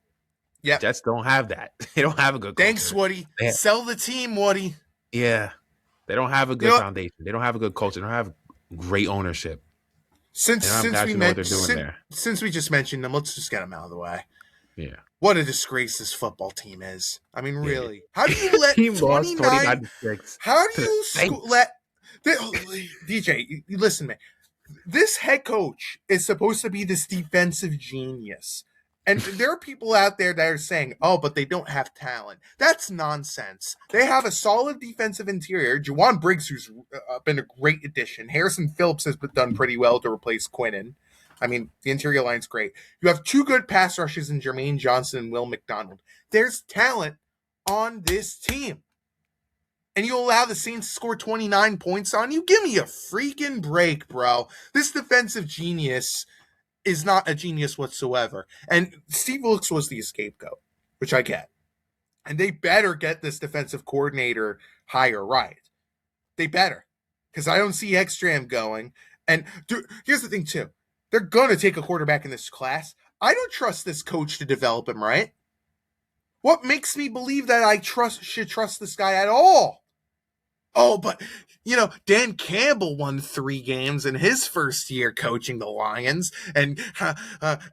Yeah. Jets don't have that. They don't have a good culture. Thanks, Woody. They Sell the team, Woody. Yeah, they don't have a good You know, foundation. They don't have a good culture. They don't have great ownership. since They don't have since guys we who know what they're mentioned doing there. since we just mentioned them, let's just get them out of the way. Yeah, What a disgrace this football team is. I mean, really. How do you let team lost 29 29-6. How do to the you Saints. let DJ, you listen to me. This head coach is supposed to be this defensive genius. And there are people out there that are saying, oh, but they don't have talent. That's nonsense. They have a solid defensive interior. Juwan Briggs, who's been a great addition. Harrison Phillips has been done pretty well to replace Quinnen. I mean, the interior line's great. You have two good pass rushes in Jermaine Johnson and Will McDonald. There's talent on this team. And you allow the Saints to score 29 points on you? Give me a freaking break, bro. This defensive genius is not a genius whatsoever. And Steve Wilkes was the scapegoat, which I get. And they better get this defensive coordinator hire right. They better. Because I don't see Ekstrom going. And here's the thing, too. They're going to take a quarterback in this class. I don't trust this coach to develop him right. What makes me believe that I should trust this guy at all? Oh, but, Dan Campbell won 3 games in his first year coaching the Lions, and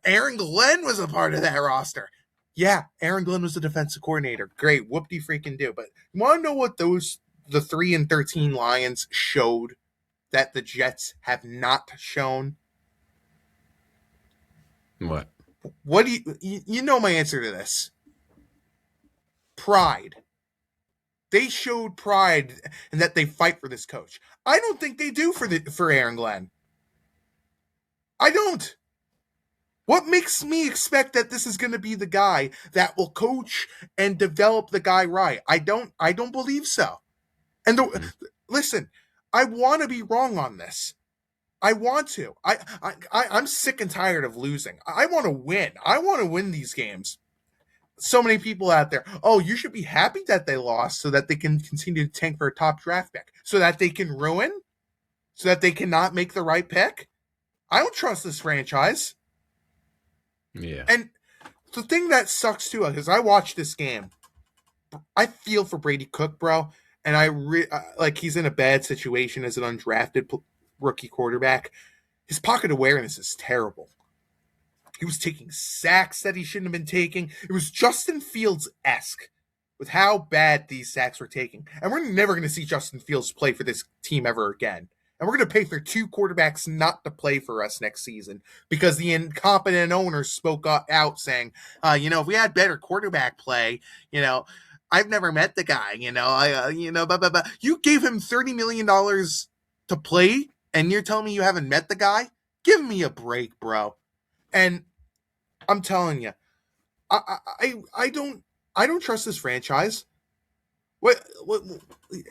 Aaron Glenn was a part of that roster. Yeah, Aaron Glenn was the defensive coordinator. Great, whoop-de-freaking-do. But you want to know what the 3-13 Lions showed that the Jets have not shown? What? What do you know my answer to this? Pride. They showed pride and that they fight for this coach. I don't think they do for Aaron Glenn. I don't. What makes me expect that this is going to be the guy that will coach and develop the guy right? I don't believe so. And listen, I want to be wrong on this. I want to. I'm sick and tired of losing. I want to win. I want to win these games. So many people out there, oh, you should be happy that they lost so that they can continue to tank for a top draft pick, so that they can ruin, so that they cannot make the right pick. I don't trust this franchise. Yeah. And the thing that sucks too, because I watched this game, I feel for Brady Cook, bro, and like he's in a bad situation as an undrafted rookie quarterback. His pocket awareness is terrible. He was taking sacks that he shouldn't have been taking. It was Justin Fields-esque with how bad these sacks were taking. And we're never going to see Justin Fields play for this team ever again. And we're going to pay for 2 quarterbacks not to play for us next season because the incompetent owner spoke out saying, if we had better quarterback play, I've never met the guy, blah, blah, blah. You gave him $30 million to play, and you're telling me you haven't met the guy? Give me a break, bro. And I'm telling you, I don't trust this franchise. What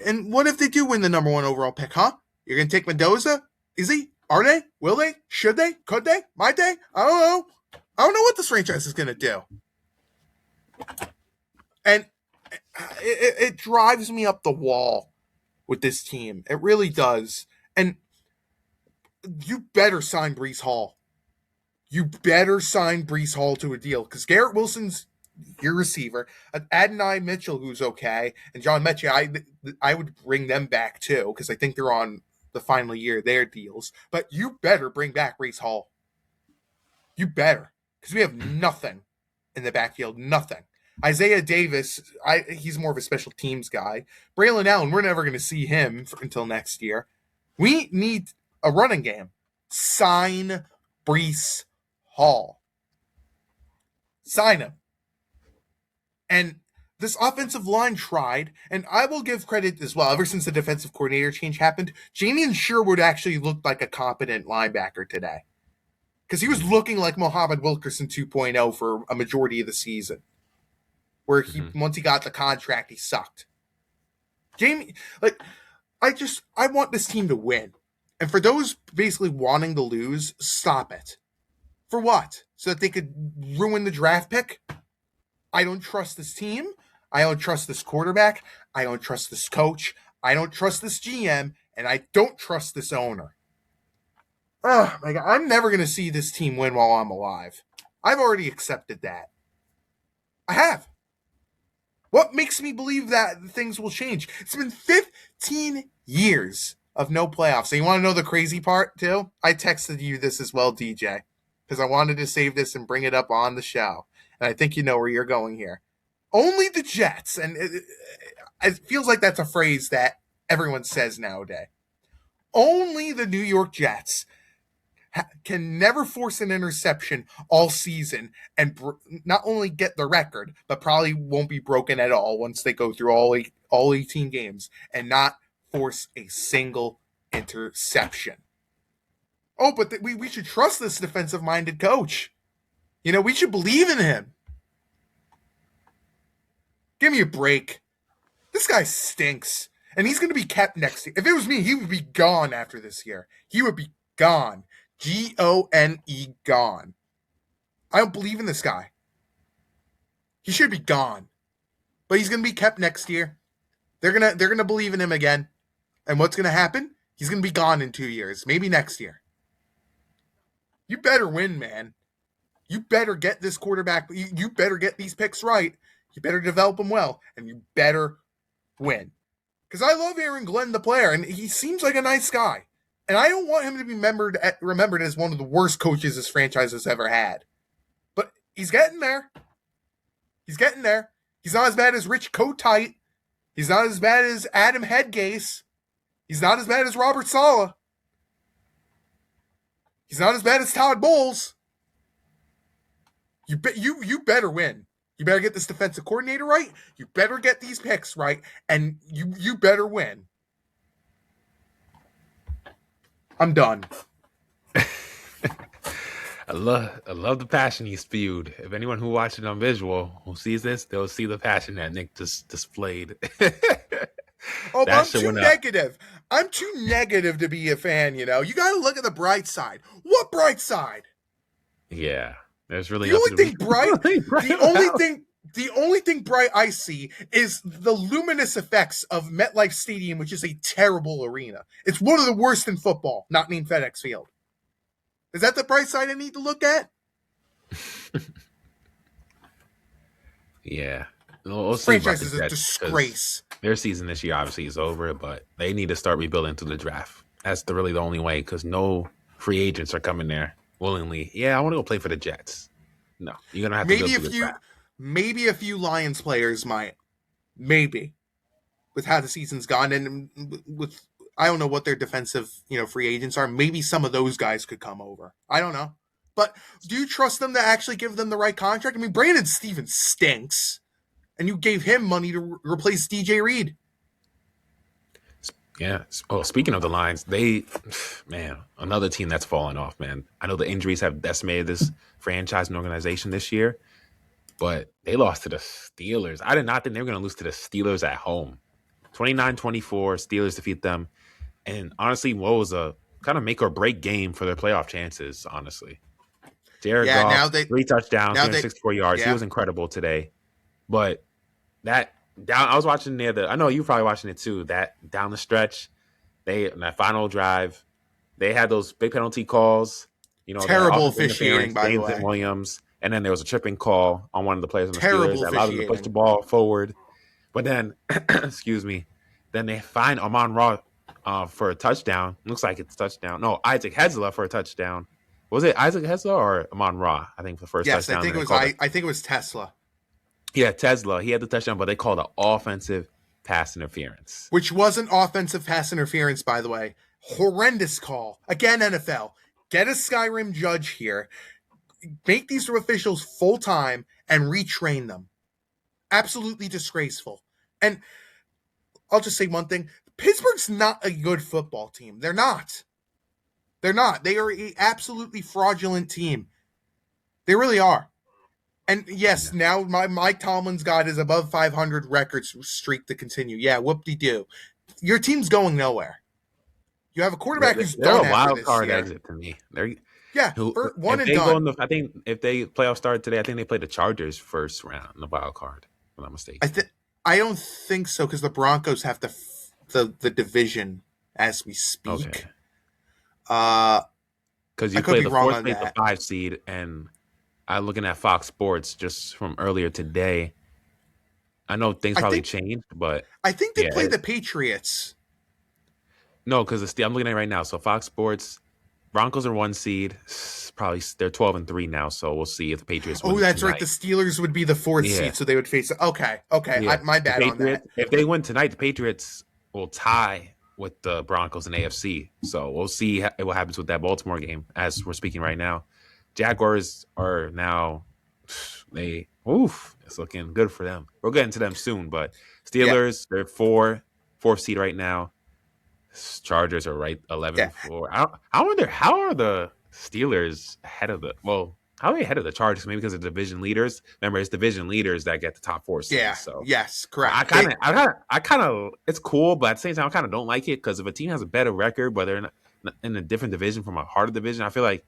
and what if they do win the number 1 overall pick, huh? You're gonna take Mendoza? Is he? Are they? Will they? Should they? Could they? Might they? I don't know. I don't know what this franchise is gonna do. And it drives me up the wall with this team. It really does. And you better sign Breece Hall. You better sign Breece Hall to a deal because Garrett Wilson's your receiver. Adonai Mitchell, who's okay, and John Mechie, I would bring them back too because I think they're on the final year of their deals. But you better bring back Breece Hall. You better because we have nothing in the backfield. Nothing. Isaiah Davis, he's more of a special teams guy. Braylon Allen, we're never going to see him until next year. We need a running game. Sign Breece Hall. Sign him. And this offensive line tried, and I will give credit as well. Ever since the defensive coordinator change happened, Jamian Sherwood actually looked like a competent linebacker today. Because he was looking like Muhammad Wilkerson 2.0 for a majority of the season. Where once he got the contract, he sucked. I want this team to win. And for those basically wanting to lose, stop it. For what? So that they could ruin the draft pick? I don't trust this team. I don't trust this quarterback. I don't trust this coach. I don't trust this GM. And I don't trust this owner. Oh my God. I'm never going to see this team win while I'm alive. I've already accepted that. I have. What makes me believe that things will change? It's been 15 years of no playoffs. So you want to know the crazy part, too? I texted you this as well, DJ, because I wanted to save this and bring it up on the show. And I think you know where you're going here. Only the Jets, and it feels like that's a phrase that everyone says nowadays. Only the New York Jets can never force an interception all season and not only get the record, but probably won't be broken at all once they go through all 18 games and not force a single interception. Oh, but we should trust this defensive-minded coach. We should believe in him. Give me a break. This guy stinks. And he's going to be kept next year. If it was me, he would be gone after this year. He would be gone. Gone. Gone. I don't believe in this guy. He should be gone. But he's going to be kept next year. They're going to believe in him again. And what's going to happen? He's going to be gone in 2 years. Maybe next year. You better win, man. You better get this quarterback. You better get these picks right. You better develop them well. And you better win. Because I love Aaron Glenn, the player. And he seems like a nice guy. And I don't want him to be remembered as one of the worst coaches this franchise has ever had. But he's getting there. He's getting there. He's not as bad as Rich Kotite. He's not as bad as Adam Headgase. He's not as bad as Robert Saleh. He's not as bad as Todd Bowles. You better win. You better get this defensive coordinator right. You better get these picks right. And you better win. I'm done. I love the passion he spewed. If anyone who watched it on visual who sees this, they'll see the passion that Nick just displayed. Oh, but I'm too negative. I'm too negative to be a fan, You got to look at the bright side. What bright side? Yeah. There's really the only thing bright. The only thing bright I see is the luminous effects of MetLife Stadium, which is a terrible arena. It's one of the worst in football, not named FedEx Field. Is that the bright side I need to look at? Yeah. This franchise is a disgrace. Their season this year obviously is over, but they need to start rebuilding through the draft. That's really the only way because no free agents are coming there willingly. Yeah, I want to go play for the Jets. No, you're going to have to go through the draft. Maybe a few Lions players might. Maybe. With how the season's gone and with I don't know what their defensive, free agents are. Maybe some of those guys could come over. I don't know. But do you trust them to actually give them the right contract? I mean, Brandon Stevens stinks, and you gave him money to replace DJ Reed. Yeah. Oh, speaking of the Lions, man, another team that's fallen off, man. I know the injuries have decimated this franchise and organization this year, but they lost to the Steelers. I did not think they were going to lose to the Steelers at home. 29-24, Steelers defeat them. And honestly, what was a kind of make or break game for their playoff chances, honestly. Jared Goff, 3 touchdowns, 364 yards. He was incredible today. But that I was watching I know you were probably watching it too, that down the stretch, in that final drive, they had those big penalty calls. Terrible officiating, by the way. James Williams, and then there was a tripping call on one of the players on the Steelers that allowed them to push the ball forward. But then, excuse me, then they find Amon-Ra for a touchdown. Looks like it's a touchdown. No, Isaac Hezla for a touchdown. Was it Isaac Hezla or Amon-Ra? I think for the first touchdown. Yes, I think it was Tesla. Yeah, Tesla. He had the touchdown, but they called it offensive pass interference. Which wasn't offensive pass interference, by the way. Horrendous call. Again, NFL. Get a Skyrim judge here. Make these officials full-time and retrain them. Absolutely disgraceful. And I'll just say one thing. Pittsburgh's not a good football team. They're not. They're not. They are an absolutely fraudulent team. They really are. And yes, now Mike Tomlin's got his above 500 records streak to continue. Yeah, whoop-de-doo. Your team's going nowhere. You have a quarterback who's done a wild card exit to me. One and done. I think if they playoff started today, I think they played the Chargers first round in the wild card, if I'm not mistaken. I don't think so because the Broncos have the division as we speak. Okay. Because you play the 4th seed, the 5 seed, and I'm looking at Fox Sports just from earlier today. I know things probably changed, but I think they play the Patriots. No, because I'm looking at it right now. So Fox Sports, Broncos are 1 seed. Probably they're 12-3 now. So we'll see if the Patriots win. Oh, that's tonight. Right. The Steelers would be the 4th seed, so they would face it. Okay. Yeah. My bad on that. If they win tonight, the Patriots will tie with the Broncos and AFC. So we'll see what happens with that Baltimore game as we're speaking right now. Jaguars are now it's looking good for them. We'll get into them soon, but Steelers, they're 4th seed right now. Chargers are right 11-4. I wonder how are the Steelers ahead of how are they ahead of the Chargers? Maybe because of division leaders. Remember, it's division leaders that get the top 4 seeds. Yeah. So yes, correct. I kind of it's cool, but at the same time, I kind of don't like it because if a team has a better record, but they're in a different division from a harder division, I feel like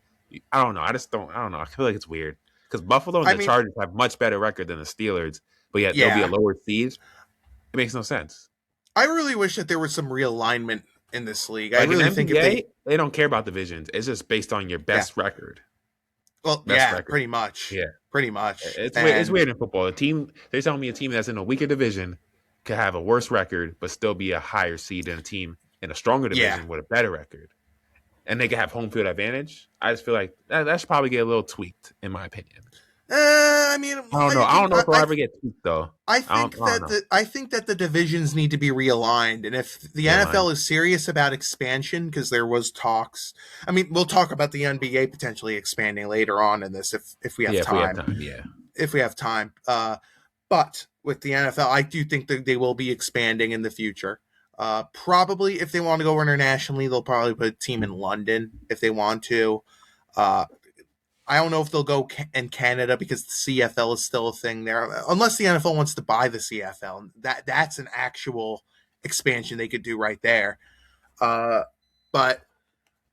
I don't know. I don't know. I feel like it's weird because Buffalo and the Chargers have much better record than the Steelers, but yet they'll be a lower seed. It makes no sense. I really wish that there was some realignment in this league. I really think they don't care about divisions. It's just based on your best record. Well, record. Pretty much. Yeah, pretty much. It's weird in football. They're telling me a team that's in a weaker division could have a worse record, but still be a higher seed than a team in a stronger division with a better record, and they can have home field advantage. I just feel like that should probably get a little tweaked, in my opinion. I mean, I don't know if it'll ever get tweaked though. I think that the divisions need to be realigned, and if the NFL is serious about expansion, because there was talks. I mean, we'll talk about the NBA potentially expanding later on in this if we have time. If we have time. But with the NFL, I do think that they will be expanding in the future. Probably, if they want to go internationally, they'll probably put a team in London if they want to. I don't know if they'll go in Canada because the CFL is still a thing there, unless the NFL wants to buy the CFL. That's an actual expansion they could do right there. But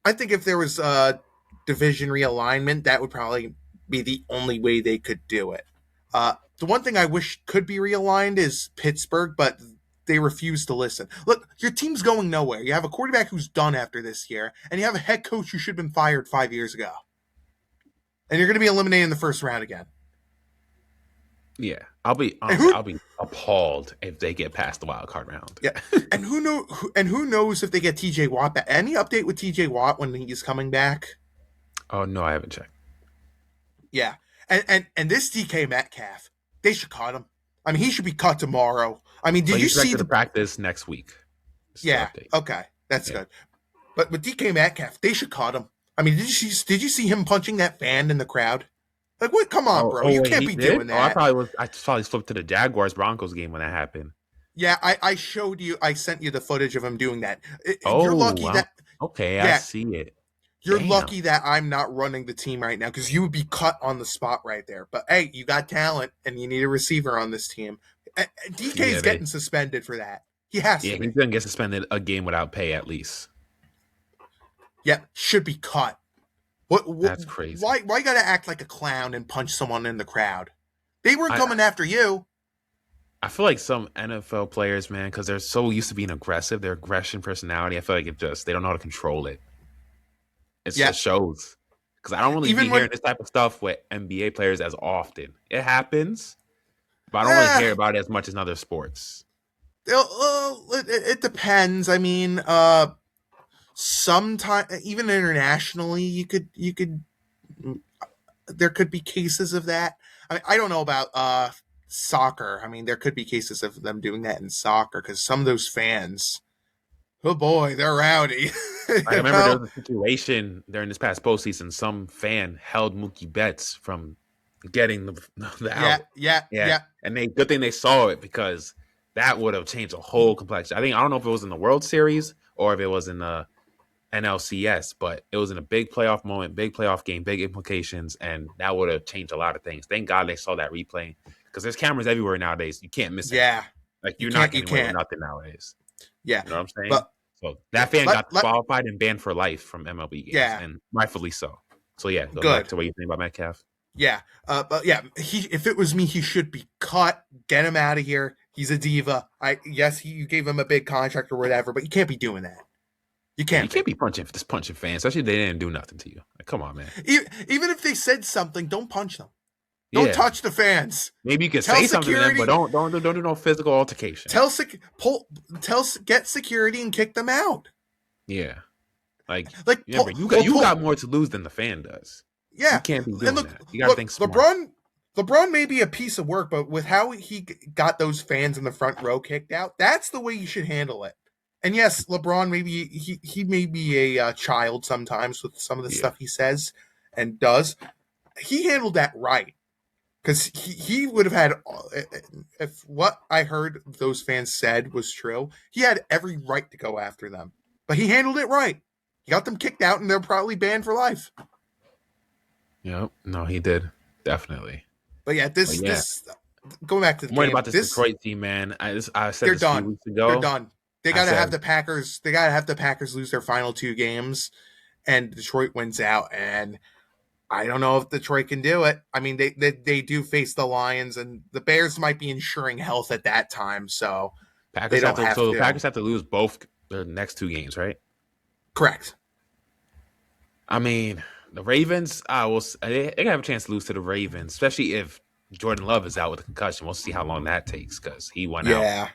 I think if there was a division realignment, that would probably be the only way they could do it. The one thing I wish could be realigned is Pittsburgh, but they refuse to listen. Look, your team's going nowhere. You have a quarterback who's done after this year, and you have a head coach who should have been fired 5 years ago. And you're going to be eliminated in the first round again. Yeah, I'll be appalled if they get past the wild card round. Yeah, and who knows if they get T.J. Watt back? Any update with T.J. Watt when he's coming back? Oh no, I haven't checked. Yeah, and this DK Metcalf, they should cut him. I mean, he should be cut tomorrow. I mean, did you see the practice next week? Yeah. Okay. That's Yeah. good. But with DK Metcalf, they should cut him. I mean, did you see him punching that fan in the crowd? Like, what? Come on, bro. You Wait, can't he be did? doing Oh, I that. probably was. I probably flipped to the Jaguars Broncos game when that happened. Yeah, I showed you. I sent you the footage of him doing that. You're Oh, lucky that. okay, I Yeah, see it. you're Damn. lucky that I'm not running the team right now because you would be cut on the spot right there. But hey, you got talent and you need a receiver on this team. Yeah, DK's getting suspended for that. He has to he's be. gonna get suspended a game without pay at least. Yeah, should be cut. What That's crazy. why you gotta act like a clown and punch someone in the crowd? They weren't I coming after you. I feel like some NFL players, man, because they're so used to being aggressive, their aggression personality, I feel like they don't know how to control it. It Yeah, just shows. Because I don't really be even when hearing this type of stuff with NBA players as often. It happens, but I don't really eh, hear about it as much as in other sports. it depends. I mean, sometimes even internationally, you could there could be cases of that. I mean, I don't know about soccer. I mean, there could be cases of them doing that in soccer because some of those fans, oh boy, they're rowdy. I you remember there know? was a situation during this past postseason. Some fan held Mookie Betts from getting the Yeah, out. yeah, Yeah, yeah, and good thing they saw it because that would have changed the whole complexion. I don't know if it was in the World Series or if it was in the NLCS, but it was in a big playoff moment, big playoff game, big implications, and that would have changed a lot of things. Thank God they saw that replay because there's cameras everywhere nowadays. You can't miss anything. yeah. Like You you're not can't. You getting away with can't. nothing nowadays. Yeah, You know what I'm saying? but So yeah. that fan got Let disqualified and banned for life from MLB games, yeah. and rightfully so. So yeah, go back Good. to what you think about Metcalf. Yeah. But yeah, if it was me, he should be cut. Get him out of here. He's a diva. You gave him a big contract or whatever, but you can't be doing that. You Yeah, you can't can't be. be punching fans, especially if they didn't do nothing to you. Like, come on, man. Even if they said something, don't punch them. Don't Yeah, touch the fans. maybe you could Tell say something to them, but security. don't do no physical altercation. Tell sec. Pull. Get security and kick them out. Yeah, like Like remember you pull. got more to lose than the fan does. You Yeah. can't be And doing look, that. You got to think smart. LeBron may be a piece of work, but with how he got those fans in the front row kicked out, that's the way you should handle it. And yes, LeBron maybe he may be a child sometimes with some of the Yeah, stuff he says and does. He handled that right because he would have had if what I heard those fans said was true. He had every right to go after them, but he handled it right. He got them kicked out, and they're probably banned for life. yeah. No, he did definitely. But yeah, But yeah, this going back to the I'm worried game, about this this Detroit team, man. I said they're this a few done. weeks They're ago. done. They I gotta have said the Packers. They gotta have the Packers lose their final two games, and Detroit wins out. And I don't know if Detroit can do it. I mean, they do face the Lions, and the Bears might be ensuring health at that time, so they Packers have don't to. have So the to. Packers have to lose both their next two games, right? Correct. I mean, the Ravens. I will. They can have a chance to lose to the Ravens, especially if Jordan Love is out with a concussion. We'll see how long that takes because he went out. Yeah.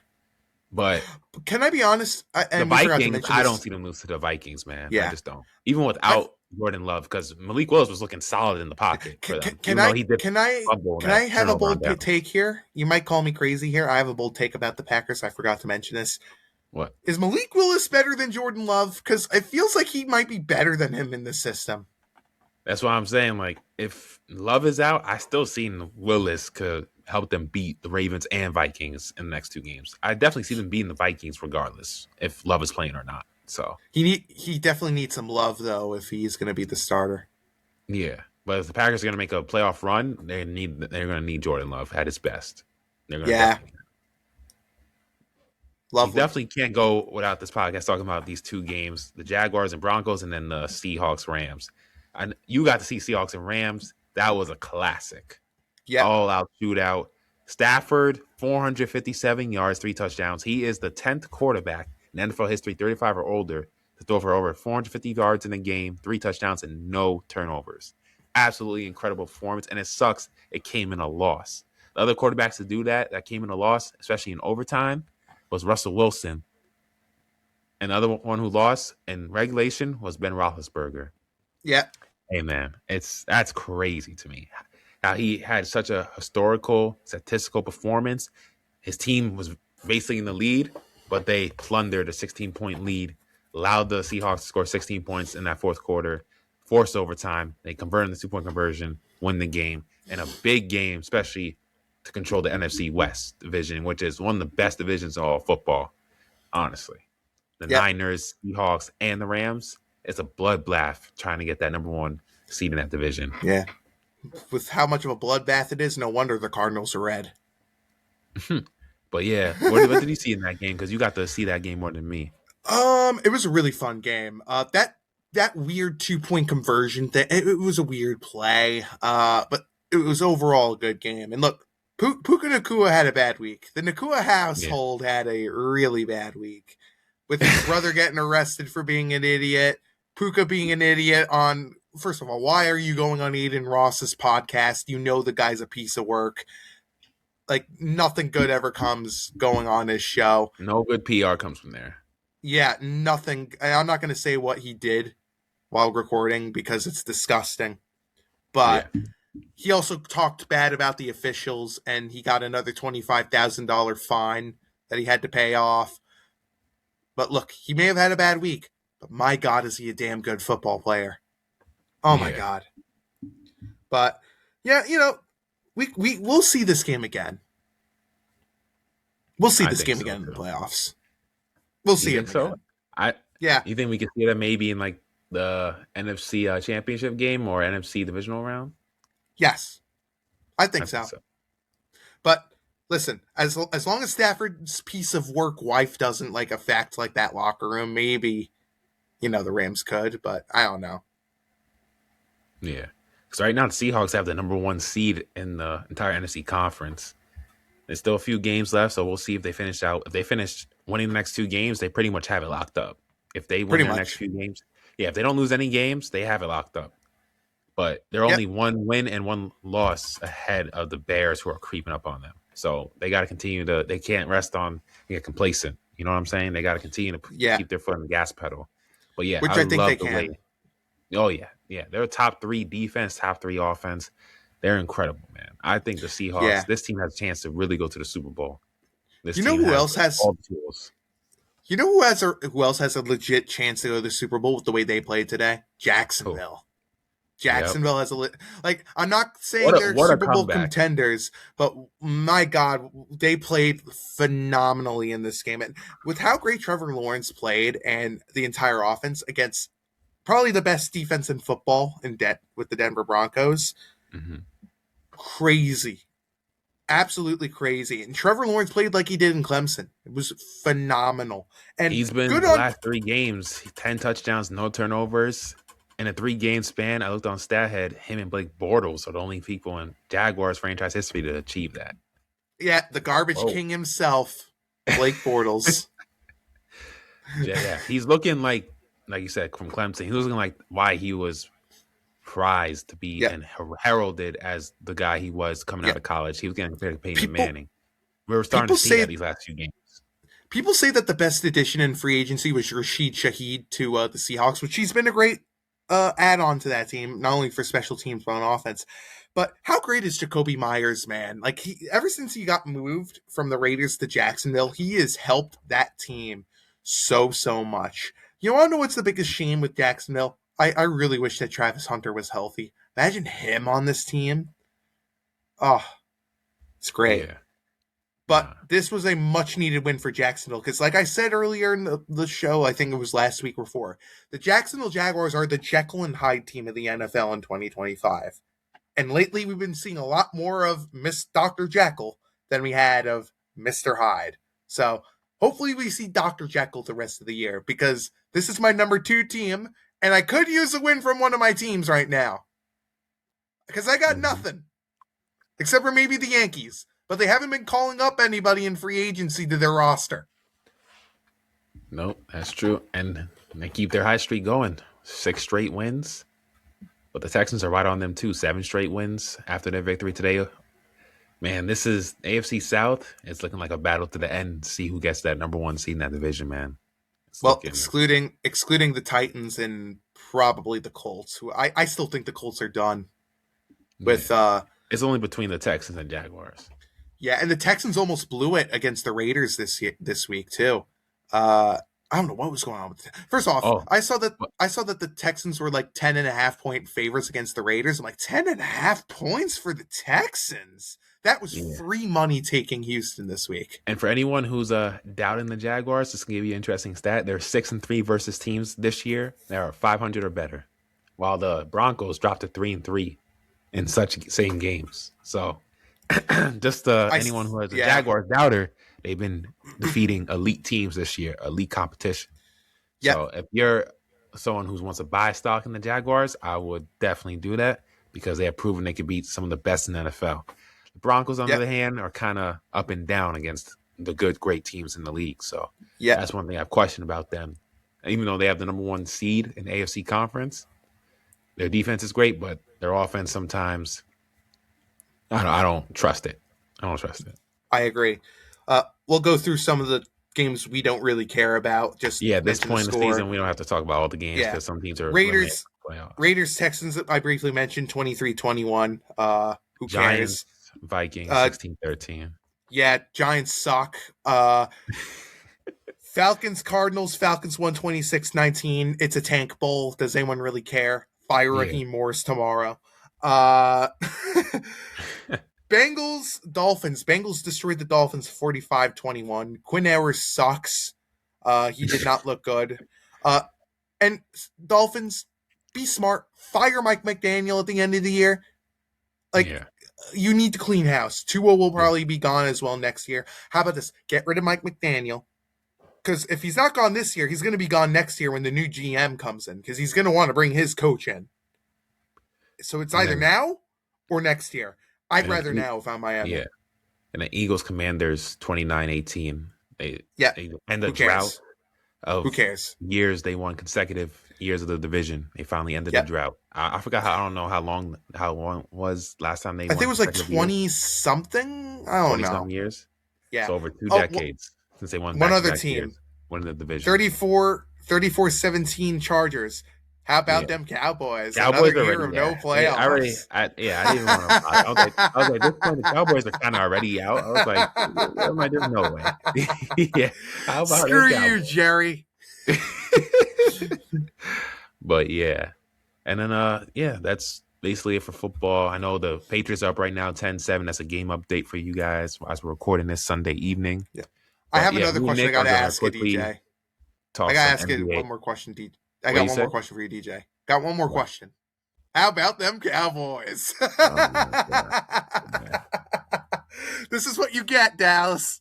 But Can I be honest? the And we forgot to Vikings, mention I don't this. see them lose to the Vikings, man. I Yeah. just don't. Even I without Jordan Love, because Malik Willis was looking solid in the pocket for them, can even though I he did can I fumble in can I that have a turnover on bold down. take here? You might call me crazy here. I have a bold take about the Packers. I forgot to mention this. What? Is Malik Willis better than Jordan Love? Because it feels like he might be better than him in the system. That's why I'm saying, like, if Love is out, I still seen Willis could help them beat the Ravens and Vikings in the next two games. I definitely see them beating the Vikings regardless if Love is playing or not. So He definitely needs some love though if he's going to be the starter. yeah, but if the Packers are going to make a playoff run, they're going to need Jordan Love at his best. They're going to Yeah, definitely. You lovely. definitely can't go without this podcast talking about these two games: the Jaguars and Broncos, and then the Seahawks Rams. And you got to see Seahawks and Rams. That was a classic, Yep. all out shootout. Stafford, 457 yards, 3 touchdowns. He is the 10th quarterback in NFL history, 35 or older, to throw for over 450 yards in a game, 3 touchdowns, and no turnovers. Absolutely incredible performance. And it sucks it came in a loss. The other quarterbacks to do that came in a loss, especially in overtime, was Russell Wilson. And the other one who lost in regulation was Ben Roethlisberger. Yep. Hey man, that's crazy to me. How he had such a historical, statistical performance. His team was basically in the lead, but they plundered a 16-point lead allowed the Seahawks to score 16 points in that fourth quarter, forced overtime. They converted the 2 point conversion, win the game, and a big game, especially to control the NFC West division, which is one of the best divisions in all football, honestly. The Yep. Niners, Seahawks, and the Rams. It's a bloodbath trying to get that number one seed in that division. Yeah. With how much of a bloodbath it is, no wonder the Cardinals are red. But yeah, what did you see in that game? Because you got to see that game more than me. It was a really fun game. That weird 2 point conversion thing, it was a weird play. But it was overall a good game. And look, Puka Nakua had a bad week. The Nakua Yeah. household had a really bad week, with his brother getting arrested for being an idiot, Puka being an idiot on. First of all, why are you going on Aiden Ross's podcast? You know the guy's a piece of work. Like, nothing good ever comes going on his show. No good PR comes from there. Yeah, nothing. I'm not going to say what he did while recording because it's disgusting. But Yeah. he also talked bad about the officials, and he got another $25,000 fine that he had to pay off. But look, he may have had a bad week, but my God, is he a damn good football player. Oh my Yeah. God. But yeah, we'll see this game again. We'll see I this think game so again in the too. playoffs. We'll You see think him so? again. I Yeah. You think we could see that maybe in like the NFC championship game or NFC divisional round? Yes. I I think think so. so. But listen, as long as Stafford's piece of work wife doesn't like affect like that locker room, maybe the Rams could, but I don't know. Yeah. Because right now the Seahawks have the number one seed in the entire NFC conference. There's still a few games left, so we'll see if they finish out. If they finish winning the next two games, they pretty much have it locked up. If they win Pretty their next much. few games, yeah, if they don't lose any games, they have it locked up. But they're Yep. only one win and one loss ahead of the Bears, who are creeping up on them. So they got to continue to. They can't rest on get complacent. You know what I'm saying? They got to continue to Yeah. keep their foot on the gas pedal. But yeah, Which I I think they love the way. can. Oh yeah, yeah. They're a top three defense, top three offense. They're incredible, man. I think the Seahawks. Yeah. This team has a chance to really go to the Super Bowl. This You know team who has else has all the tools. who else has a legit chance to go to the Super Bowl with the way they played today? Who? Jacksonville. Yep. Jacksonville has like, I'm not saying they're What a Super Bowl comeback. contenders, but my God, they played phenomenally in this game. And with how great Trevor Lawrence played and the entire offense against probably the best defense in football with the Denver Broncos, Mm-hmm. crazy. Absolutely crazy. And Trevor Lawrence played like he did in Clemson. It was phenomenal. And He's been good the on last 3 games, 10 touchdowns, no turnovers. In a 3 game span, I looked on StatHead, him and Blake Bortles are the only people in Jaguars franchise history to achieve that. the garbage Whoa. king himself, Blake Bortles. Yeah. He's looking like you said, from Clemson. He's looking like why he was prized to be and heralded as the guy he was coming out of college. He was getting compared to Peyton Manning. We were starting to see that these last few games. People say that the best addition in free agency was Rashid Shaheed to the Seahawks, which he's been a great add-on to that team, not only for special teams but on offense. But how great is Jacoby Myers, man? Like, ever since he got moved from the Raiders to Jacksonville, he has helped that team so much. You want to know what's the biggest shame with Jacksonville? I really wish that Travis Hunter was healthy. Imagine him on this team. Oh, it's great. Yeah. But this was a much-needed win for Jacksonville because, like I said earlier in the show, I think it was last week or before, the Jacksonville Jaguars are the Jekyll and Hyde team of the NFL in 2025. And lately, we've been seeing a lot more of Miss Dr. Jekyll than we had of Mr. Hyde. So hopefully we see Dr. Jekyll the rest of the year because this is my number 2 team, and I could use a win from one of my teams right now because I got nothing except for maybe the Yankees. But they haven't been calling up anybody in free agency to their roster. Nope, that's true. And they keep their high streak going. 6 straight wins. But the Texans are right on them too. 7 straight wins after their victory today. Man, this is AFC South. It's looking like a battle to the end. See who gets that number 1 seed in that division, man. Excluding the Titans and probably the Colts, who I still think the Colts are done. With it's only between the Texans and Jaguars. Yeah, and the Texans almost blew it against the Raiders this week too. I I don't know what was going on with. First off, Oh, but I saw that the Texans were like 10.5 point favorites against the Raiders. I'm like 10.5 points for the Texans. That was yeah. free money taking Houston this week. And for anyone who's doubting the Jaguars, just to give you an interesting stat, they're 6-3 versus teams this year that are 500 or better, while the Broncos dropped to 3-3 in such same games. So just anyone who has a Yeah, Jaguars doubter, they've been defeating elite teams this year, elite competition. yeah, So if you're someone who wants to buy stock in the Jaguars, I would definitely do that because they have proven they can beat some of the best in the NFL. The Broncos, on the yeah, other hand, are kind of up and down against the good, great teams in the league. So yeah, that's one thing I've questioned about them. Even though they have the number one seed in the AFC conference, their defense is great, but their offense sometimes I don't trust it. I don't trust it. I agree. We'll go through some of the games we don't really care about. Just Yeah, at this mention the point in the score. season, we don't have to talk about all the games Yeah, because some teams are eliminated Raiders, from the playoffs. Raiders, Texans. I briefly mentioned 23-21. Who Giants, cares? Vikings, Uh, 16-13. yeah, Giants suck. Falcons, Cardinals. Falcons won 26-19. It's a tank bowl. Does anyone really care? Fire Yeah. Raheem Morris tomorrow. Uh, Bengals, Dolphins. Bengals destroyed the Dolphins 45-21. Quinn Ewers sucks. He did not look good. And Dolphins, be smart. Fire Mike McDaniel at the end of the year. Like, Yeah. you need to clean house. Tua will probably be gone as well next year. How about this? Get rid of Mike McDaniel. Because if he's not gone this year, he's going to be gone next year when the new GM comes in. Because he's going to want to bring his coach in. So it's And either then, now or next year. I'd and then rather now if I'm Miami. yeah. And the Eagles Commanders 29-18. Yeah. They end a Who drought cares? of Who cares? years they won consecutive years of the division. They finally ended the Yeah. drought. I forgot I don't know how long it was last time they I won think it was like consecutive 20 something. I don't 20 know. some years. Yeah. So over two Oh, decades since they won one back to other back team. years, winning the division. 34-17 Chargers. How about Yeah. them Cowboys? Cowboys Another year already, of yeah. no playoffs. I didn't even want to. I was like, this point, the Cowboys are kind of already out. I was like, there's no way. Yeah, how about them Screw you, Cowboys? Jerry. But yeah, and then yeah, that's basically it for football. I know the Patriots are up right now, 10-7. That's a game update for you guys as we're recording this Sunday evening. Yeah. I But have yeah, another me and question I Nick got are to gonna ask you, quickly DJ. I talk got to some ask you NBA. one more question, DJ. I What got you one more say? question for you, DJ. Got one more What? question. How about them Cowboys? Oh my god. Yeah. This is what you get, Dallas.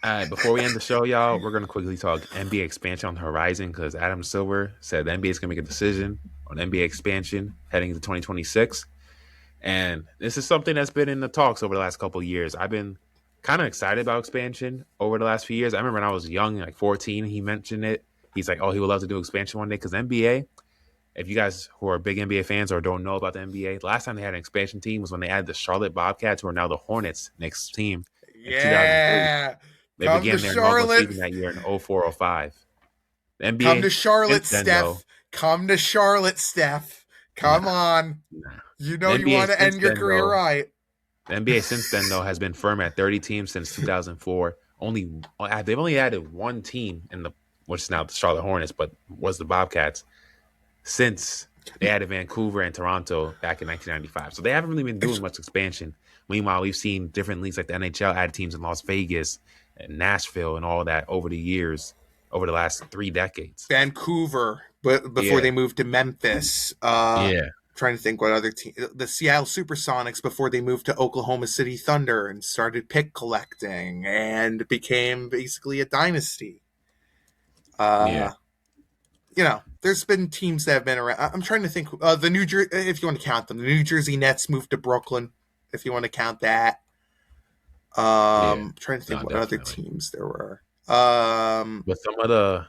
All right, before we end the show, y'all, we're going to quickly talk NBA expansion on the horizon because Adam Silver said the NBA is going to make a decision on NBA expansion heading into 2026. And this is something that's been in the talks over the last couple of years. I've been kind of excited about expansion over the last few years. I remember when I was young, like 14, he mentioned it. He's like, oh, he would love to do expansion one day because NBA, if you guys who are big NBA fans or don't know about the NBA, the last time they had an expansion team was when they added the Charlotte Bobcats, who are now the Hornets next team in 2003. Yeah. They Come to began their inaugural Charlotte. season that year in 04-05. The Come to NBA Charlotte, since then, Steph. though, Come to Charlotte, Steph. Come nah, on. nah. You The know you NBA want to since end your then, career though, right. the NBA since then though has been firm at 30 teams since 2004. They've only added one team in the which is now the Charlotte Hornets, but was the Bobcats since they added Vancouver and Toronto back in 1995. So they haven't really been doing much expansion. Meanwhile, we've seen different leagues like the NHL add teams in Las Vegas and Nashville and all that over the years, over the last 3 decades. Vancouver, but before Yeah. they moved to Memphis. Yeah. Trying to think what other team. The Seattle Supersonics before they moved to Oklahoma City Thunder and started pick collecting and became basically a dynasty. Yeah. You know, there's been teams that have been around. I'm trying to think. The New Jersey, if you want to count them, the New Jersey Nets moved to Brooklyn. If you want to count that. Yeah. Trying to think No, what other definitely. teams there were. But some of the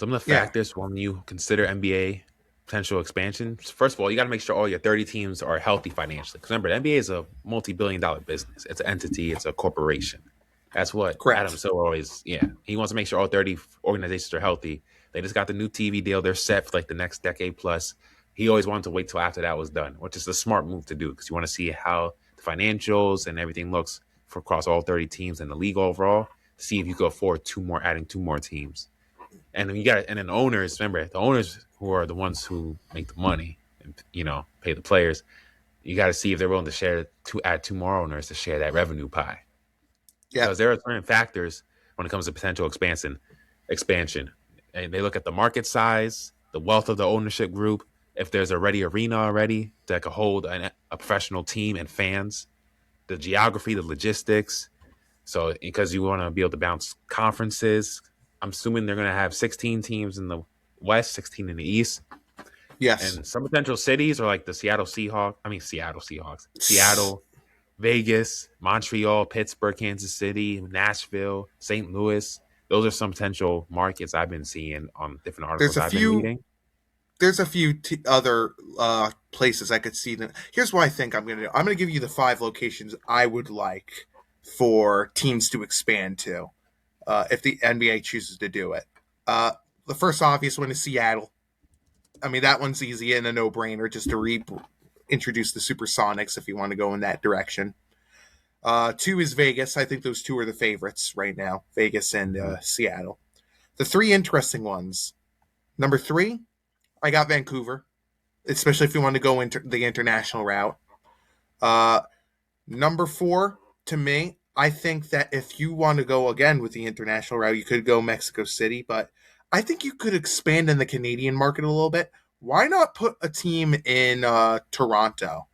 Yeah, factors when you consider NBA potential expansion, first of all, you got to make sure all your 30 teams are healthy financially. Because remember, the NBA is a multi-billion-dollar business. It's an entity. It's a corporation. That's what Adam correct. Silver always, yeah. He wants to make sure all 30 organizations are healthy. They just got the new TV deal. They're set for like the next decade plus. He always wanted to wait till after that was done, which is a smart move to do because you want to see how the financials and everything looks for across all 30 teams in the league overall. see if you could afford adding two more teams. And then the owners, remember, the owners who are the ones who make the money and pay the players. You got to see if they're willing to add two more owners to share that revenue pie, Yeah. because there are certain factors when it comes to potential expansion, and they look at the market size, the wealth of the ownership group, if there's arena already that could hold a professional team and fans, the geography, the logistics. So because you want to be able to bounce conferences, I'm assuming they're going to have 16 teams in the West, 16 in the East, Yes. and some potential cities are like the Seattle Seahawks, Seattle, Vegas, Montreal, Pittsburgh, Kansas City, Nashville, St. Louis. Those are some potential markets I've been seeing on different There's articles a I've been few. reading. There's a few other places I could see them. Here's what I think I'm gonna do. I'm gonna give you the 5 locations I would like for teams to expand to, if the NBA chooses to do it. Uh, the first obvious one is Seattle. I mean, that one's easy and a no-brainer, just to introduce the Supersonics if you want to go in that direction. 2 is Vegas. I think those 2 are the favorites right now, Vegas and Mm-hmm. Seattle. The 3 interesting ones. Number 3, I got Vancouver, especially if you want to go into the international route. Uh, Number 4, to me, I think that if you want to go again with the international route, you could go Mexico City, but I think you could expand in the Canadian market a little bit. Why not put a team in Toronto?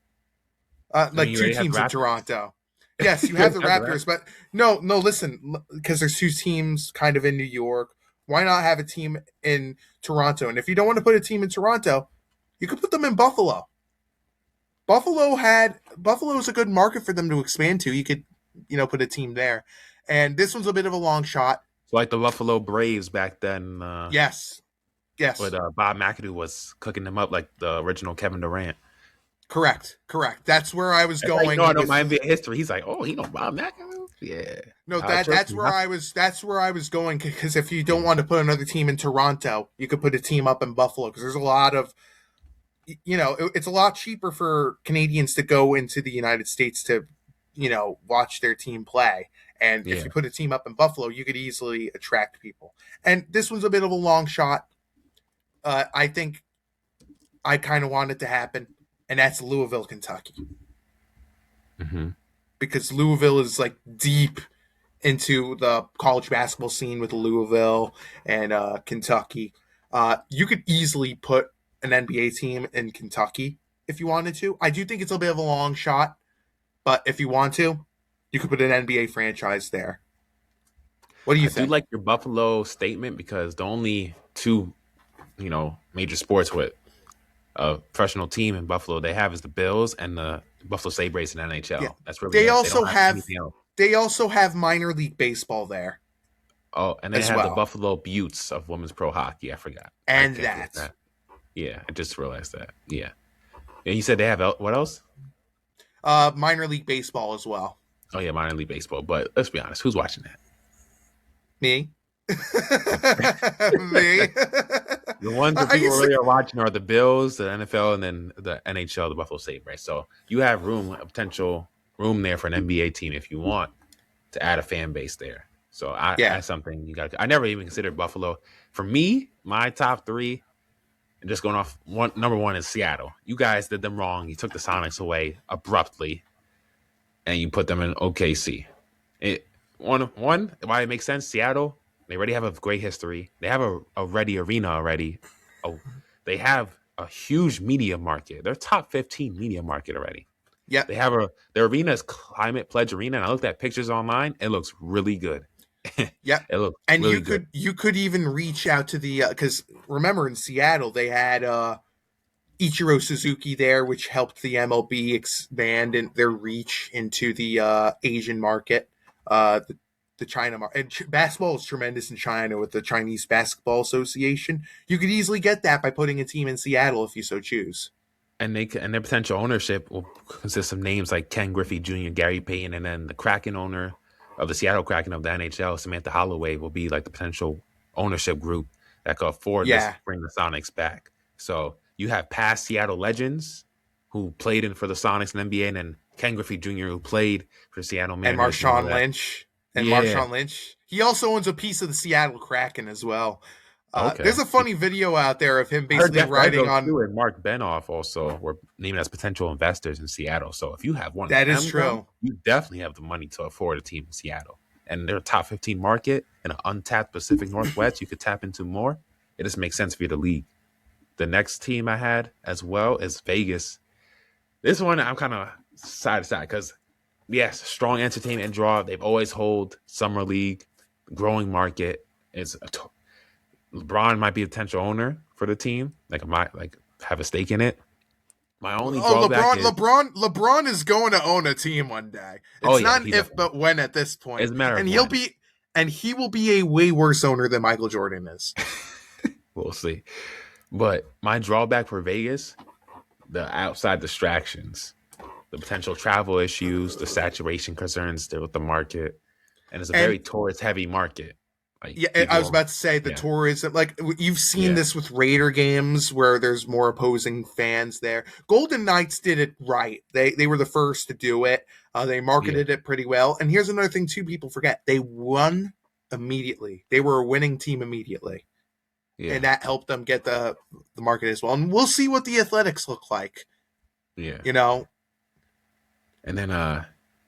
I mean, Like you 2 already have the teams in Raptors. Toronto. Yes, you You have already the have the Raptors. Raptors, but no, listen, because there's 2 teams kind of in New York. Why not have a team in Toronto? And if you don't want to put a team in Toronto, you could put them in Buffalo. Buffalo's a good market for them to expand to. You could, put a team there. And this one's a bit of a long shot. So like the Buffalo Braves back then, Yes. with Yes. Bob McAdoo was cooking them up like the original Kevin Durant. Correct. Correct. That's where I was That's how I going know my with. NBA history. He's like, oh, he know Bob McAdoo. Yeah, No, trust that's me. where I was going, because if you don't want to put another team in Toronto, you could put a team up in Buffalo, because there's a lot of, it's a lot cheaper for Canadians to go into the United States to, watch their team play. And if Yeah, you put a team up in Buffalo, you could easily attract people. And this one's a bit of a long shot. I think I kind of want it to happen, and that's Louisville, Kentucky, hmm because Louisville is like deep into the college basketball scene with Louisville and Kentucky. You could easily put an NBA team in Kentucky if you wanted to. I do think it's a bit of a long shot, but if you want to, you could put an NBA franchise there. What do I you do think? like your Buffalo statement because the only two major sports with a professional team in Buffalo they have is the Bills and the Buffalo Sabres in Yeah, NHL. That's really they it. They also don't have have anything else. they also have minor league baseball there Oh, and they as have the well, Buffalo Buttes of women's pro hockey. I forgot. I and can't forget that that. Yeah, I just realized that. Yeah. And you said they have what else? minor league baseball as well. Oh yeah, minor league baseball. But let's be honest, who's watching Me, that? me. The ones that I people used to. really are watching are the Bills, the NFL, and then the NHL, the Buffalo Sabres. So you have a potential room there for an NBA team if you want to add a fan base there. So Yeah, that's something you got. I never even considered Buffalo. For me, my top three, and just going off number one is Seattle. You guys did them wrong. You took the Sonics away abruptly, and you put them in OKC. It one why it makes sense. Seattle, they already have a great history. They have a ready arena already. Oh, they have a huge media market. They're top 15 media market already. yep, They have their arena is Climate Pledge Arena, and I looked at pictures online. It looks really good. It yep. looks And really good. you could even reach out to the, because remember in Seattle they had Ichiro Suzuki there, which helped the MLB expand in their reach into the Asian market. The China market. And basketball is tremendous in China with the Chinese Basketball Association. You could easily get that by putting a team in Seattle if you so choose. And their potential ownership will consist of names like Ken Griffey Jr., Gary Payton, and then the Kraken owner of the Seattle Kraken of the NHL, Samantha Holloway, will be like the potential ownership group that could afford this Yeah, bring the Sonics back. So you have past Seattle legends who played in for the Sonics and NBA, and then Ken Griffey Jr. who played for Seattle and Mariners and all Marshawn that. Lynch and Yeah, Marshawn Lynch. He also owns a piece of the Seattle Kraken as well. There's Okay. a funny video out there of him I heard basically Jeff riding Bezos on. too and Mark Benoff also were named as potential investors in Seattle. So if you have one of That is them, bro, true. you definitely have the money to afford a team in Seattle. And they're a top 15 market in an untapped Pacific Northwest. You could tap into more. It just makes sense for the league. The next team I had as well is Vegas. This one I'm kind of side to side because yes, strong entertainment draw. They've always hold summer league, growing market. It's LeBron might be a potential owner for the team. Like I might like have a stake in it. My only Oh, drawback is LeBron is going to own a team one day. oh It's yeah, not an he if definitely but when at this point, it's a matter of and when. he will be a way worse owner than Michael Jordan is. We'll see. But my drawback for Vegas, the outside distractions, the potential travel issues, the saturation concerns there with the market, and it's a And very tourist heavy market. Like yeah, I was people, about to say the yeah, tourism. Like you've seen yeah, this with Raider games where there's more opposing fans there. Golden Knights did it right. They were the first to do it. They yeah, marketed it pretty well. And here's another thing too: people forget they won immediately. They were a winning team immediately, and yeah, that helped them get the market as well. And we'll see what the Athletics look like. yeah. You know, And then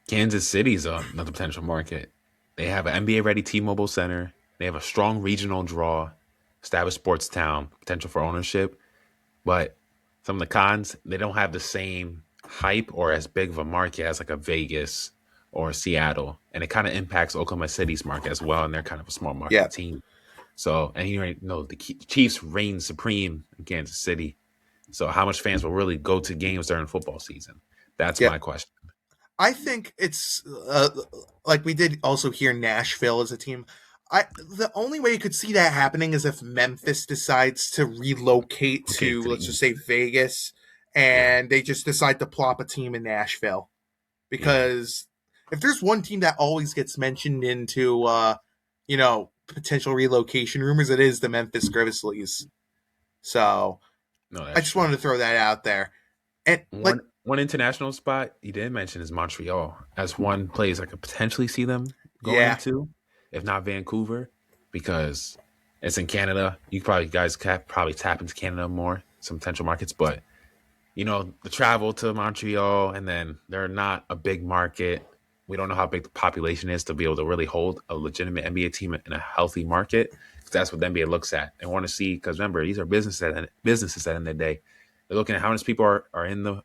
Kansas City's another potential market. They have an NBA ready T-Mobile Center. They have a strong regional draw, established sports town, potential for ownership. But some of the cons, they don't have the same hype or as big of a market as like a Vegas or Seattle. And it kind of impacts Oklahoma City's market as well. And they're kind of a small yeah, market team. So, and you already know the Chiefs reign supreme in Kansas City. So, how much fans will really go to games during football season? That's yeah. my question. I think it's like we did also hear Nashville as a team. The only way you could see that happening is if Memphis decides to relocate Okay, to, to the let's just say, East. Vegas, Yeah, and they just decide to plop a team in Nashville. yeah, Because if there's one team that always gets mentioned into potential relocation rumors, it is the Memphis Grizzlies. So no, I that's just true. wanted to throw that out there. And like, One international spot you didn't mention is Montreal as one place I could potentially see them going yeah, into, if not Vancouver, because it's in Canada. You probably guys can probably tap into Canada more, some potential markets, but the travel to Montreal and then they're not a big market. We don't know how big the population is to be able to really hold a legitimate NBA team in a healthy market. Because that's what the NBA looks at. They want to see because remember these are businesses at the end of the day. They're looking at how many people are in the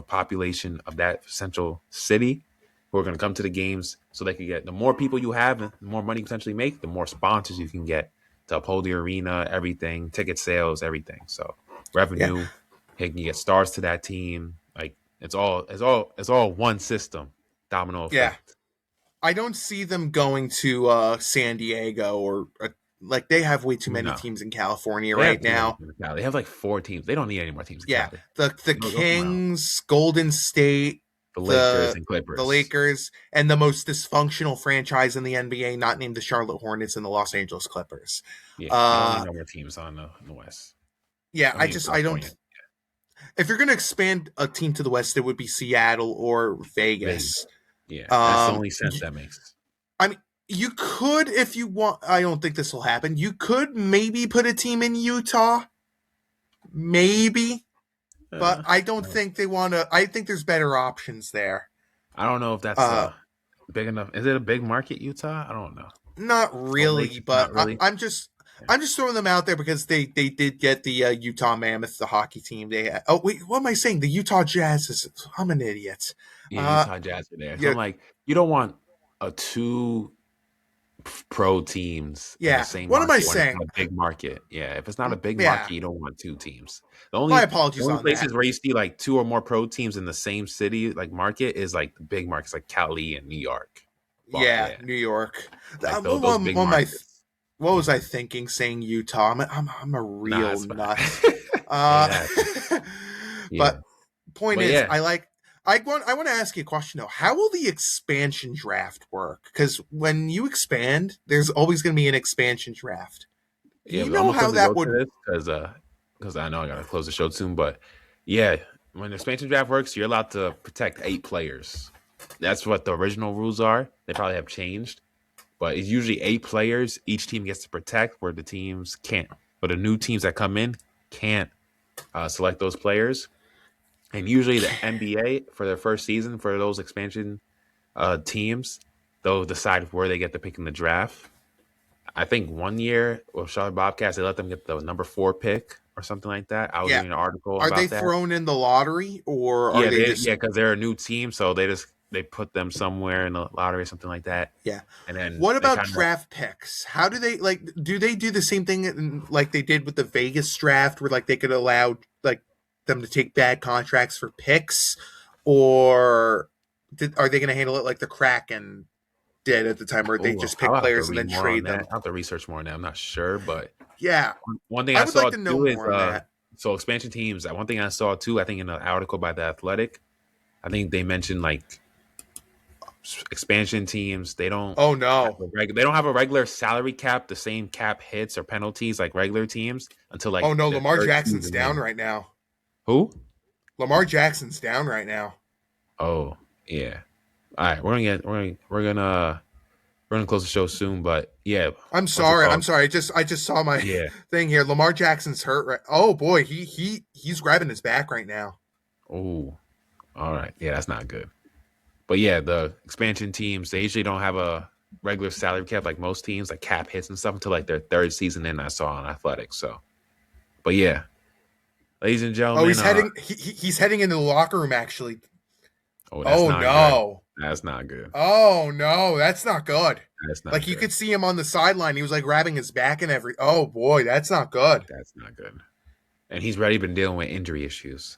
population of that central city who are going to come to the games, so they can get the more people you have, and the more money you potentially make, the more sponsors you can get to uphold the arena, everything, ticket sales, everything. So yeah, revenue, he can get stars to that team. Like it's all one system, domino yeah. effect. I don't see them going to San Diego or like they have way too many No, teams in California they have right too many now. teams in Cali. They have like 4 teams. They don't need any more teams in Yeah, Cali. the Go somewhere else. Kings, Golden State, The Lakers the and the Clippers. Lakers, and the most dysfunctional franchise in the NBA, not named the Charlotte Hornets and the Los Angeles Clippers. Yeah, you don't need Uh, no more teams on the West. yeah, I mean I California, don't. If you're gonna expand a team to the West, it would be Seattle or Vegas. Vegas. Yeah, that's the Um, only sense that makes. I mean, you could if you want. I don't think this will happen. You could maybe put a team in Utah, maybe, but Uh, I don't think they want to. I think there's better options there. I don't know if that's Uh, big enough. Is it a big market, Utah? I don't know. Not Salt Lake, really, but not really. Yeah. I'm just throwing them out there because they did get the Utah Mammoth, the hockey team. Oh wait, what am I saying? The Utah Jazz is. I'm an idiot. Yeah, Uh, Utah Jazz are there. So yeah, I'm like, you don't want a two pro teams in the yeah. same What am I market when it's saying? not a big market. Yeah, if it's not a big Yeah. market, you don't want two teams. My The apologies only on that. places where you see like two or more pro teams in the same city, like market, is like the big markets like Cali and New York. But Yeah, yeah, New York. like those big What am I? markets. What was Yeah. I thinking saying Utah? I'm a Nah, real it's fine. nut. It Uh, happens. Yeah. but point But is, yeah, I want to ask you a question though. How will the expansion draft work? Because when you expand, there's always going to be an expansion draft. Do yeah, you but I'm know gonna how quickly that go to would? this because I know I gotta close the show soon. But yeah, when the expansion draft works, you're allowed to protect 8 players. That's what the original rules are. They probably have changed, but it's usually 8 players each team gets to protect, where the teams can't. But the new teams that come in can't select those players. And usually the NBA for their first season for those expansion teams, they'll decide where they get to pick in the draft. I think one year with Charlotte Bobcats, they let them get the number 4 pick or something like that. I was Yeah. reading an article Are they about that. thrown in the lottery, or are Yeah, they just because they're a new team, so they put them somewhere in the lottery or something like that, yeah? and then What they about kind of draft picks? How do they like? Do they do the same thing like they did with the Vegas draft, where like they could allow like them to take bad contracts for picks, or are they going to handle it like the Kraken did at the time, where they just pick I'll have to players and read then more on trade that. them? I'll have to research more on that. I'm not sure, but Yeah, one thing I I would like saw to know too is more on that. so expansion teams. One thing I saw too, I think in an article by the Athletic, I think they mentioned like expansion teams. They don't Oh have no! they don't have a regular salary cap, the same cap hits or penalties like regular teams until Oh like no! their Lamar third Jackson's season down in. right now. Who? Lamar Jackson's down right now. Oh yeah. All right, we're gonna close the show soon, but yeah, I'm what's it sorry. I'm called? sorry. I just saw my Yeah. thing here. Lamar Jackson's hurt. Right. Oh boy, he's grabbing his back right now. Oh, all right. Yeah, that's not good. But yeah, the expansion teams, they usually don't have a regular salary cap like most teams, like cap hits and stuff until like their third season in. I saw on Athletics. So, but yeah, ladies and Oh, gentlemen, he's heading into the locker room actually. oh, that's Oh not good. no. That's not good. Oh no, that's not good. That's Like not you good. could see him on the sideline. He was like grabbing his back and every. Oh boy, that's not good. That's not good. And he's already been dealing with injury issues.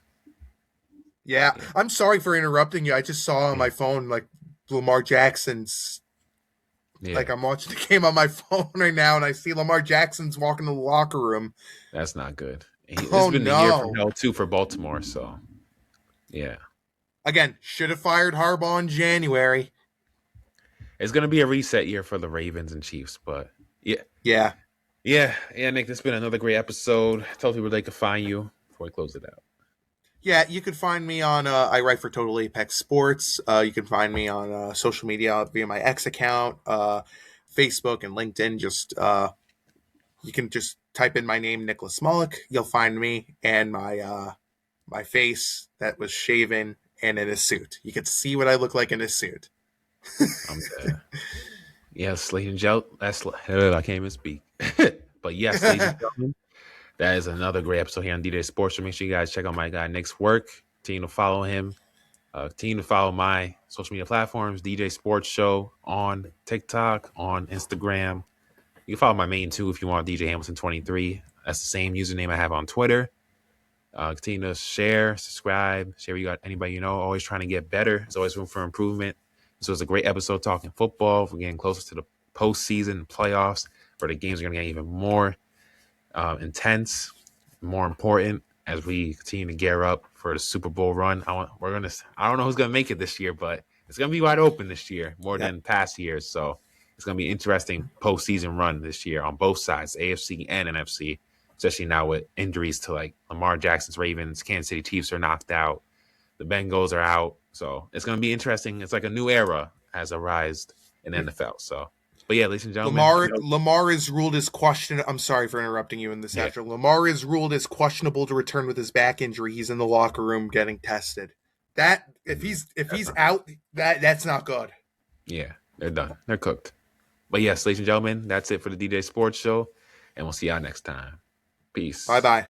Yeah, Yeah. I'm sorry for interrupting you. I just saw on my phone like Lamar Jackson's. Yeah, Like I'm watching the game on my phone right now, and I see Lamar Jackson's walking to the locker room. that's not good. This has Oh been the year from no! hell too for Baltimore. So, yeah, Again, should have fired Harbaugh in January. it's gonna be a reset year for the Ravens and Chiefs. But yeah, Yeah. Nick, this has been another great episode. Tell people they can find you before we close it out. Yeah, you can find me on, I write for Total Apex Sports. You can find me on social media via my X account, Facebook and LinkedIn. You can just type in my name, Nicholas Mullick. You'll find me and my face that was shaven and in a suit. You can see what I look like in a suit. I'm dead. Yes, ladies and gentlemen, I can't even speak. But yes, ladies and gentlemen, that is another great episode here on DJ Sports. So make sure you guys check out my guy Nick's work. Continue to follow him. Continue to follow my social media platforms, DJ Sports Show on TikTok, on Instagram. You can follow my main too if you want, DJ Hamilton 23. That's the same username I have on Twitter. Continue to share, subscribe, share with anybody you know. Always trying to get better. There's always room for improvement. This was a great episode talking football. We're getting closer to the postseason playoffs, where the games are going to get even more intense, more important as we continue to gear up for the Super Bowl run. I don't know who's going to make it this year, but it's going to be wide open this year more Yep. than past years. So it's going to be an interesting postseason run this year on both sides, AFC and NFC, especially now with injuries to like Lamar Jackson's Ravens, Kansas City Chiefs are knocked out, the Bengals are out. So it's going to be interesting. It's like a new era has arisen in the NFL. So, but yeah, ladies and gentlemen, Lamar is ruled as question. I'm sorry for interrupting you in this yeah, after. Lamar is ruled as questionable to return with his back injury. He's in the locker room getting tested. That if he's out, that's not good. yeah, they're done. They're cooked. But yes, ladies and gentlemen, that's it for the DJ Sports Show, and we'll see y'all next time. Peace. Bye bye.